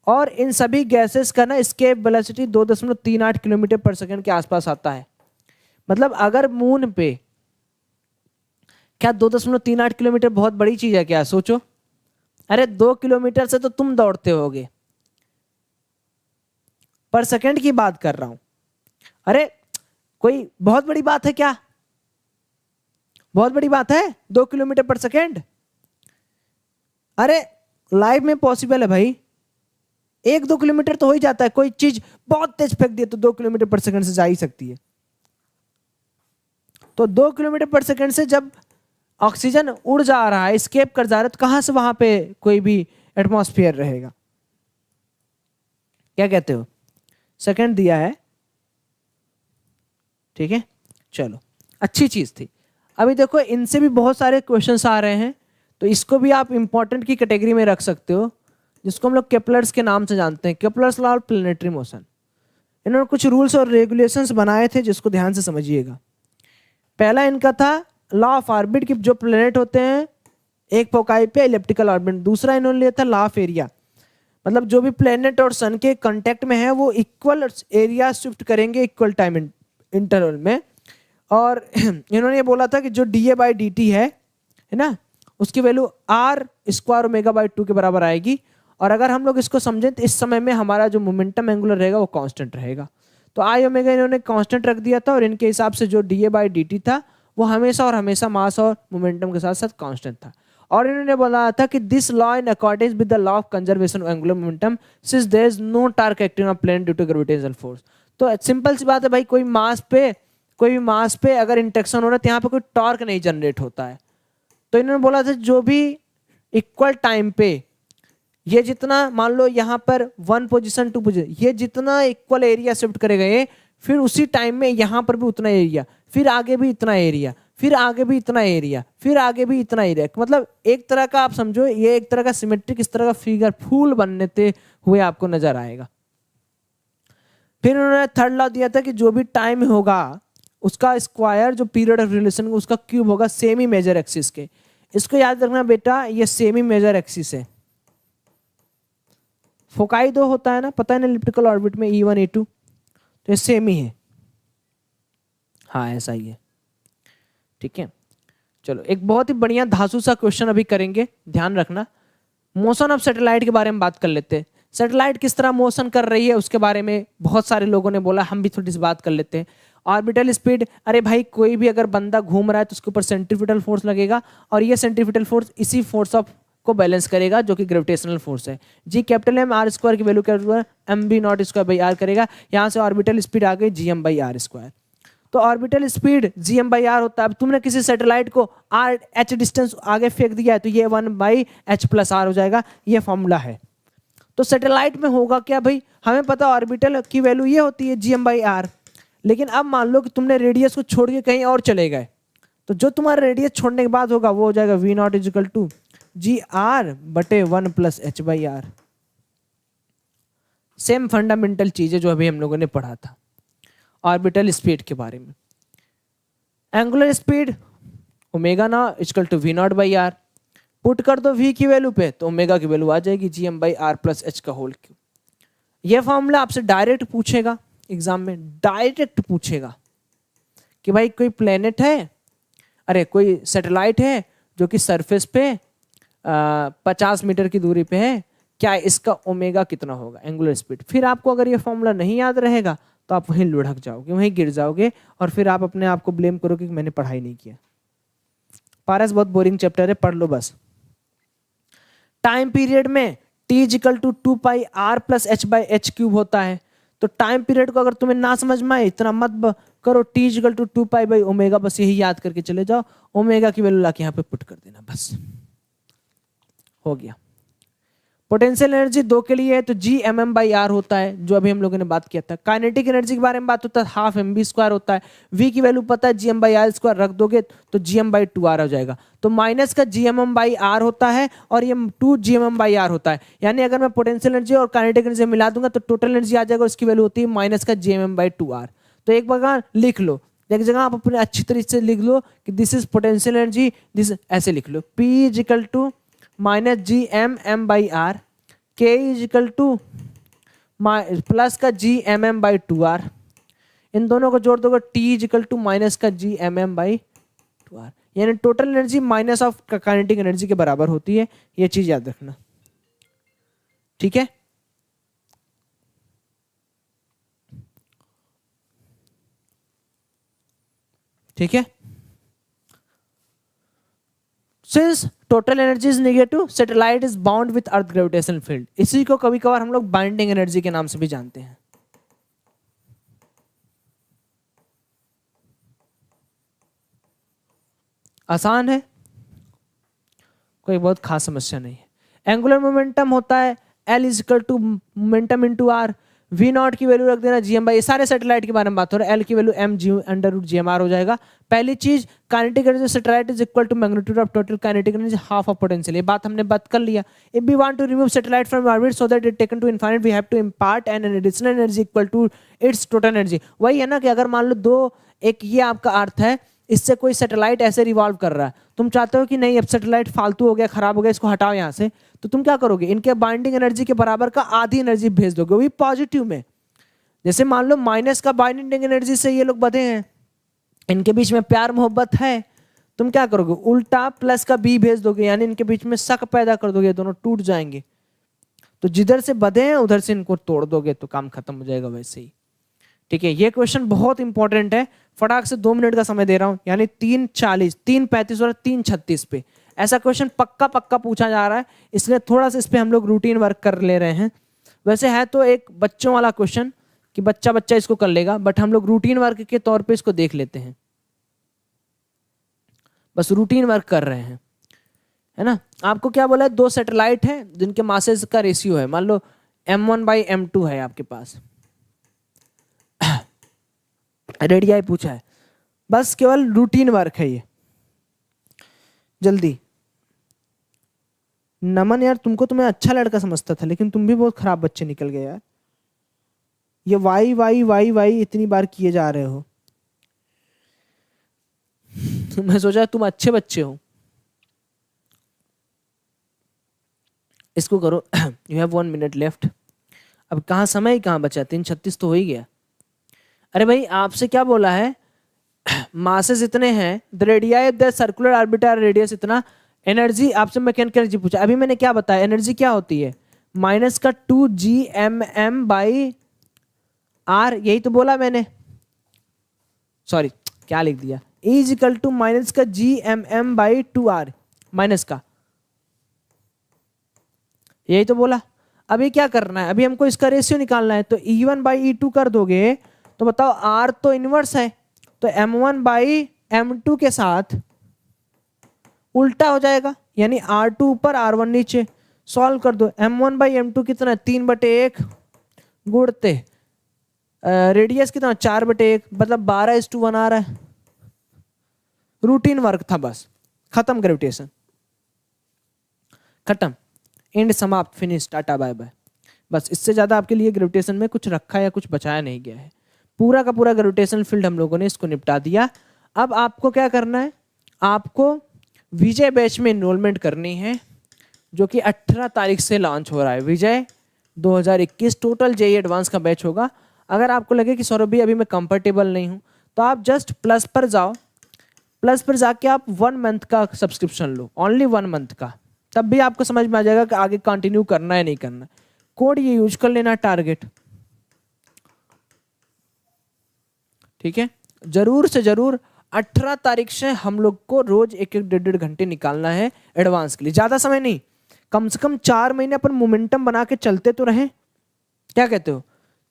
और इन सभी गैसेस का ना एस्केप वेलोसिटी 2.38 किलोमीटर पर सेकंड के आसपास आता है। मतलब अगर मून पे, क्या 2.38 किलोमीटर बहुत बड़ी चीज है क्या? सोचो, अरे 2 किलोमीटर से तो तुम दौड़ते होगे। पर सेकंड की बात कर रहा हूं। अरे कोई बहुत बड़ी बात है क्या? बहुत बड़ी बात है 2 किलोमीटर पर सेकंड? अरे लाइव में पॉसिबल है भाई, 1-2 किलोमीटर तो हो ही जाता है। कोई चीज बहुत तेज फेंक दी तो 2 किलोमीटर पर सेकंड से जा ही सकती है। तो 2 किलोमीटर पर सेकंड से जब ऑक्सीजन उड़ जा रहा है, एस्केप कर जा रहा है, तो कहां से वहां पे कोई भी एटमॉस्फेयर रहेगा? क्या कहते हो? सेकंड दिया है, ठीक है, चलो अच्छी चीज थी। अभी देखो इनसे भी बहुत सारे क्वेश्चंस आ रहे हैं, तो इसको भी आप इंपॉर्टेंट की कैटेगरी में रख सकते हो, जिसको हम लोग केपलर्स के नाम से जानते हैं, Kepler's law of planetary motion. इन्होंने कुछ रूल्स और रेगुलेशंस बनाए थे जिसको ध्यान से समझिएगा। पहला इनका था लॉ ऑफ ऑर्बिट की जो प्लेनेट होते हैं एक फोकाई पे इलिप्टिकल ऑर्बिट। दूसरा इन्होंने लिया था लॉ ऑफ एरिया, मतलब जो भी प्लेनेट और सन के कांटेक्ट में है वो इक्वल एरिया शिफ्ट करेंगे इक्वल टाइम इंटरवल में। और इन्होंने ये बोला था कि जो dA/dt है ना, उसकी वैल्यू r² ω/2 के बराबर आएगी। और अगर हम लोग इसको समझें तो इस समय में हमारा जो मोमेंटम एंगुलर रहेगा वो कांस्टेंट रहेगा। तो I ω इन्होंने कांस्टेंट रख दिया था, और इनके हिसाब से जो dA/dt था वो हमेशा और हमेशा मास और मोमेंटम के साथ साथ कांस्टेंट था। और इन्होंने बोला था कि this law in accordance with the law of conservation of angular momentum since there is no torque acting on plane due to gravitational force. तो सिंपल सी बात है भाई, कोई भी मास पे अगर इंटरेक्शन हो रहा है तो यहाँ पे कोई टॉर्क नहीं जनरेट होता है। तो इन्होंने बोला था जो भी इक्वल टाइम पे ये जितना, मान लो यहाँ पर 1 पोजीशन 2 पोजीशन, ये जितना इक्वल एरिया शिफ्ट करेगा ये, फिर उसी टाइम में यहाँ पर भी उतना एरिया, फिर आगे भी इतना एरिया, फिर आगे भी इतना एरिया, फिर आगे भी इतना एरिया। मतलब एक तरह का आप समझो ये एक तरह का सिमेट्रिक इस तरह का फिगर फूल बनते हुए आपको नजर आएगा। फिर उन्होंने थर्ड लॉ दिया था कि जो भी टाइम होगा उसका स्क्वायर जो पीरियड ऑफ रिलेशन उसका क्यूब होगा सेमी मेजर एक्सिस के। इसको याद रखना बेटा, ये सेमी मेजर एक्सिस है। फोकाई 2 होता है ना, पता है ना इलिप्टिकल ऑर्बिट में E1 E2, तो ये सेम ही है। हाँ ऐसा ही है, ठीक है। चलो एक बहुत ही बढ़िया धांसू सा क्वेश्चन अभी करेंगे, ध्यान रखना। मोशन ऑफ सैटेलाइट के बारे में बात कर लेते हैं। सैटेलाइट किस तरह मोशन कर रही है उसके बारे में बहुत सारे लोगों ने बोला, हम भी थोड़ी सी बात कर लेते हैं। ऑर्बिटल स्पीड, अरे भाई कोई भी अगर बंदा घूम रहा है तो उसके ऊपर सेंट्रीफ्यूगल फोर्स लगेगा, और ये सेंट्रीफ्यूगल फोर्स इसी फोर्स ऑफ को बैलेंस करेगा, जो कि ग्रेविटेशनल फोर्स है। G capital M r square की वैल्यू क्या M v naught square by r करेगा। यहाँ से ऑर्बिटल स्पीड आ गई G M by are square. तो orbital speed G M by are होता है। अब तुमने किसी सैटेलाइट को आर एच डिस्टेंस आगे फेंक दिया है तो ये 1/h+r हो जाएगा। ये फॉर्मूला है। तो सैटेलाइट में होगा क्या भाई, हमें पता ऑर्बिटल की वैल्यू ये होती है जी एम बाई आर। लेकिन अब मान लो कि तुमने रेडियस को छोड़ के कहीं और चले गए, तो जो तुम्हारा रेडियस छोड़ने के बाद होगा वो हो जाएगा V naught equal to G R बटे 1+h/r। सेम फंडामेंटल चीज है जो अभी हम लोगों ने पढ़ा था ऑर्बिटल स्पीड के बारे में। एंगुलर स्पीड ओमेगा ना equal to V naught by R. Put कर दो v की वैल्यू पे तो ओमेगा की वैल्यू आ जाएगी G M by R plus H का होल क्यूब। ये फॉर्मूला आपसे डायरेक्ट पूछेगा एग्जाम में, डायरेक्ट पूछेगा कि भाई कोई प्लेनेट है, अरे कोई सैटेलाइट है जो कि सरफेस पे 50 मीटर की दूरी पे है, क्या इसका ओमेगा कितना होगा एंगुलर स्पीड। फिर आपको अगर ये फॉर्मूला नहीं याद रहेगा तो आप वहीं लुढ़क जाओगे, वहीं गिर जाओगे और फिर आप अपने आप को ब्लेम करोगे कि मैंने पढ़ाई नहीं किया। पारस बहुत बोरिंग चैप्टर है, पढ़ लो बस। टाइम पीरियड में t equal to 2πr plus h/h³ होता है। तो टाइम पीरियड को अगर तुम्हें ना समझ में आए इतना मत करो, t इजिकल टू 2π/ω, बस यही याद करके चले जाओ। ओमेगा की वैल्यू लाके यहाँ पे पुट कर देना, बस हो गया। पोटेंशियल एनर्जी 2 के लिए है तो G M M by are होता है, जो अभी हम लोगों ने बात किया था। काइनेटिक एनर्जी के बारे में बात होता है, हाफ एम बी स्क्वायर होता है। वी की वैल्यू पता है G M by are square, रख दोगे तो जी एम बाई 2r हो जाएगा। तो माइनस का G M M by are होता है और ये 2 G M M by are होता है। यानी अगर मैं पोटेंशियल एनर्जी और काइनेटिक एनर्जी मिला दूंगा तो टोटल एनर्जी आ जाएगा, उसकी वैल्यू होती है माइनस का G M M by 2r। तो एक बार लिख लो, एक जगह आप अपने अच्छी तरीके से लिख लो कि this is potential energy, this ऐसे लिख लो, P equal to minus G M M by r, K equal to plus का G M M by 2r। इन दोनों को जोड़ दोगे T इजिकल टू माइनस का G M M by 2r। यानी total energy minus of kinetic energy के बराबर होती है। ये चीज याद रखना, ठीक है। ठीक है, since total energy is negative satellite is bound with earth gravitational field. इसी को कभी कभार हम लोग बाइंडिंग एनर्जी के नाम से भी जानते हैं। आसान है, कोई बहुत खास समस्या नहीं है। एंगुलर मोमेंटम होता है L equal to momentum into R. V naught की वैल्यू रख देना जी एम बाई, सारे सैटेलाइट के बारे में बात हो रहा है। एल की value M G under root G M R हो जाएगा। पहली चीज kinetic energy satellite is equal to magnitude of total kinetic energy half of potential. ये बात हमने बात कर लिया। If we want to remove satellite from orbit so that it taken to infinite we have to impart an additional energy equal to its total energy. वही है ना कि अगर मान लो दो, एक ये आपका अर्थ है, इससे कोई सैटेलाइट ऐसे रिवॉल्व कर रहा है, तुम चाहते हो कि नहीं अब सैटेलाइट फालतू हो गया, खराब हो गया, इसको हटाओ यहाँ से, तो तुम क्या करोगे, इनके बाइंडिंग एनर्जी के बराबर का आधी एनर्जी भेज दोगे, वो भी पॉजिटिव में। जैसे मान लो माइनस का बाइंडिंग एनर्जी से ये लोग बधे हैं, इनके बीच में प्यार मोहब्बत है, तुम क्या करोगे, उल्टा प्लस का बी भेज दोगे, यानी इनके बीच में शक पैदा कर दोगे, दोनों टूट जाएंगे। तो जिधर से बधे हैं उधर से इनको तोड़ दोगे तो काम खत्म हो जाएगा वैसे ही। ठीक है, ये क्वेश्चन बहुत इंपॉर्टेंट है। फटाक से 2 मिनट का समय दे रहा हूं, यानी 3:40, 3:35 और 3:36 पे ऐसा क्वेश्चन पक्का पक्का पूछा जा रहा है, इसलिए थोड़ा सा इस पे हम लोग रूटीन वर्क कर ले रहे हैं। वैसे है तो एक बच्चों वाला क्वेश्चन कि बच्चा बच्चा इसको कर लेगा, बट हम लोग रूटीन वर्क के तौर पे इसको देख लेते हैं, बस रूटीन वर्क कर रहे हैं, है ना। आपको क्या बोला है, 2 सैटेलाइट है जिनके मासेस का रेशियो है, मान लो m1/m2 है आपके पास, रेडियाई पूछा है, बस केवल रूटीन वर्क है ये। जल्दी नमन यार, तुमको तो मैं अच्छा लड़का समझता था, लेकिन तुम भी बहुत खराब बच्चे निकल गए यार। ये वाई वाई वाई वाई इतनी बार किए जा रहे हो। मैं सोचा तुम अच्छे बच्चे हो। इसको करो, यू हैव 1 मिनट लेफ्ट। अब कहाँ समय, कहाँ बचा, 3:36 तो हो ही गया। अरे भाई आपसे क्या बोला है, मासेस इतने हैं, the radii of the circular orbiter radius इतना, एनर्जी आपसे मैकेनिकल एनर्जी पूछा। अभी मैंने क्या बताया, एनर्जी क्या होती है, माइनस का 2 GMM बाई आर, यही तो बोला मैंने, सॉरी क्या लिख दिया, इज इक्वल टू माइनस का GMM बाई 2r, माइनस का यही तो बोला। अभी क्या करना है, अभी हमको इसका रेशियो निकालना है, तो E1/E2 कर दोगे तो बताओ R तो इनवर्स है, तो M1/M2 के साथ उल्टा हो जाएगा, यानी R2 ऊपर R1 नीचे। सॉल्व कर दो, M1/M2 कितना, 3/1 गुणते रेडियस कितना 4/1, मतलब 12:1 आ रहा है। रूटीन वर्क था बस, खत्म ग्रेविटेशन, खत्म, एंड समाप्त, फिनिश, टाटा बाय बाय। बस इससे ज्यादा आपके लिए ग्रेविटेशन में कुछ रखा या कुछ बचाया नहीं गया है। पूरा का पूरा ग्रेविटेशनल फील्ड हम लोगों ने इसको निपटा दिया। अब आपको क्या करना है, आपको विजय बैच में एनरोलमेंट करनी है, जो कि 18 तारीख से लॉन्च हो रहा है। विजय 2021 टोटल जेईई एडवांस का बैच होगा। अगर आपको लगे कि सौरभ भाई अभी मैं कंफर्टेबल नहीं हूं, तो आप जस्ट प्लस पर जाओ, प्लस पर जाके आप 1 मंथ का सब्सक्रिप्शन लो, ओनली 1 मंथ का, तब भी आपको समझ में आ जाएगा कि आगे कंटिन्यू करना है नहीं करना। कोड ये यूज कर लेना, टारगेट, ठीक है। जरूर से जरूर 18 तारीख से हम लोग को रोज 1-1 1.5 घंटे निकालना है एडवांस के लिए, ज्यादा समय नहीं, कम से कम 4 महीने अपन मोमेंटम बना के चलते तो रहें। क्या कहते हो,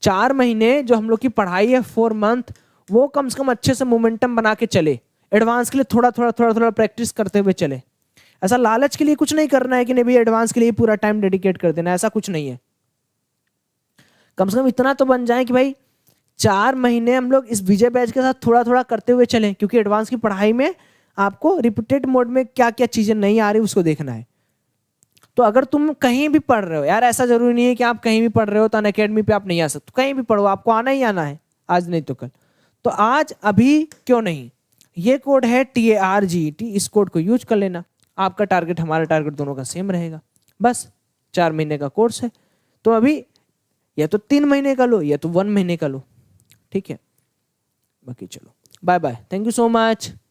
4 महीने जो हम लोग की पढ़ाई है 4 मंथ, वो कम से कम अच्छे से मोमेंटम बना के चले, एडवांस के लिए थोड़ा थोड़ा थोड़ा थोड़ा प्रैक्टिस करते हुए चले। ऐसा लालच के लिए कुछ नहीं करना है कि नहीं भाई एडवांस के लिए पूरा टाइम डेडिकेट कर देना, ऐसा कुछ नहीं है। कम से कम इतना तो बन जाए कि भाई 4 महीने हम लोग इस विजय बैच के साथ थोड़ा थोड़ा करते हुए चलें, क्योंकि एडवांस की पढ़ाई में आपको रिपीटेड मोड में क्या क्या चीजें नहीं आ रही उसको देखना है। तो अगर तुम कहीं भी पढ़ रहे हो यार, ऐसा जरूरी नहीं है कि आप कहीं भी पढ़ रहे हो तो अनअकैडमी पे आप नहीं आ सकते, कहीं भी पढ़ो, आपको आना ही आना है, आज नहीं तो कल। तो आज अभी क्यों नहीं, ये कोड है TARGET, इस कोड को यूज कर लेना, आपका टारगेट हमारा टारगेट दोनों का सेम रहेगा। बस 4 महीने का कोर्स है, तो अभी या तो 3 महीने का लो या तो 1 महीने का लो, ठीक है। बाकी चलो, bye bye, thank you so much.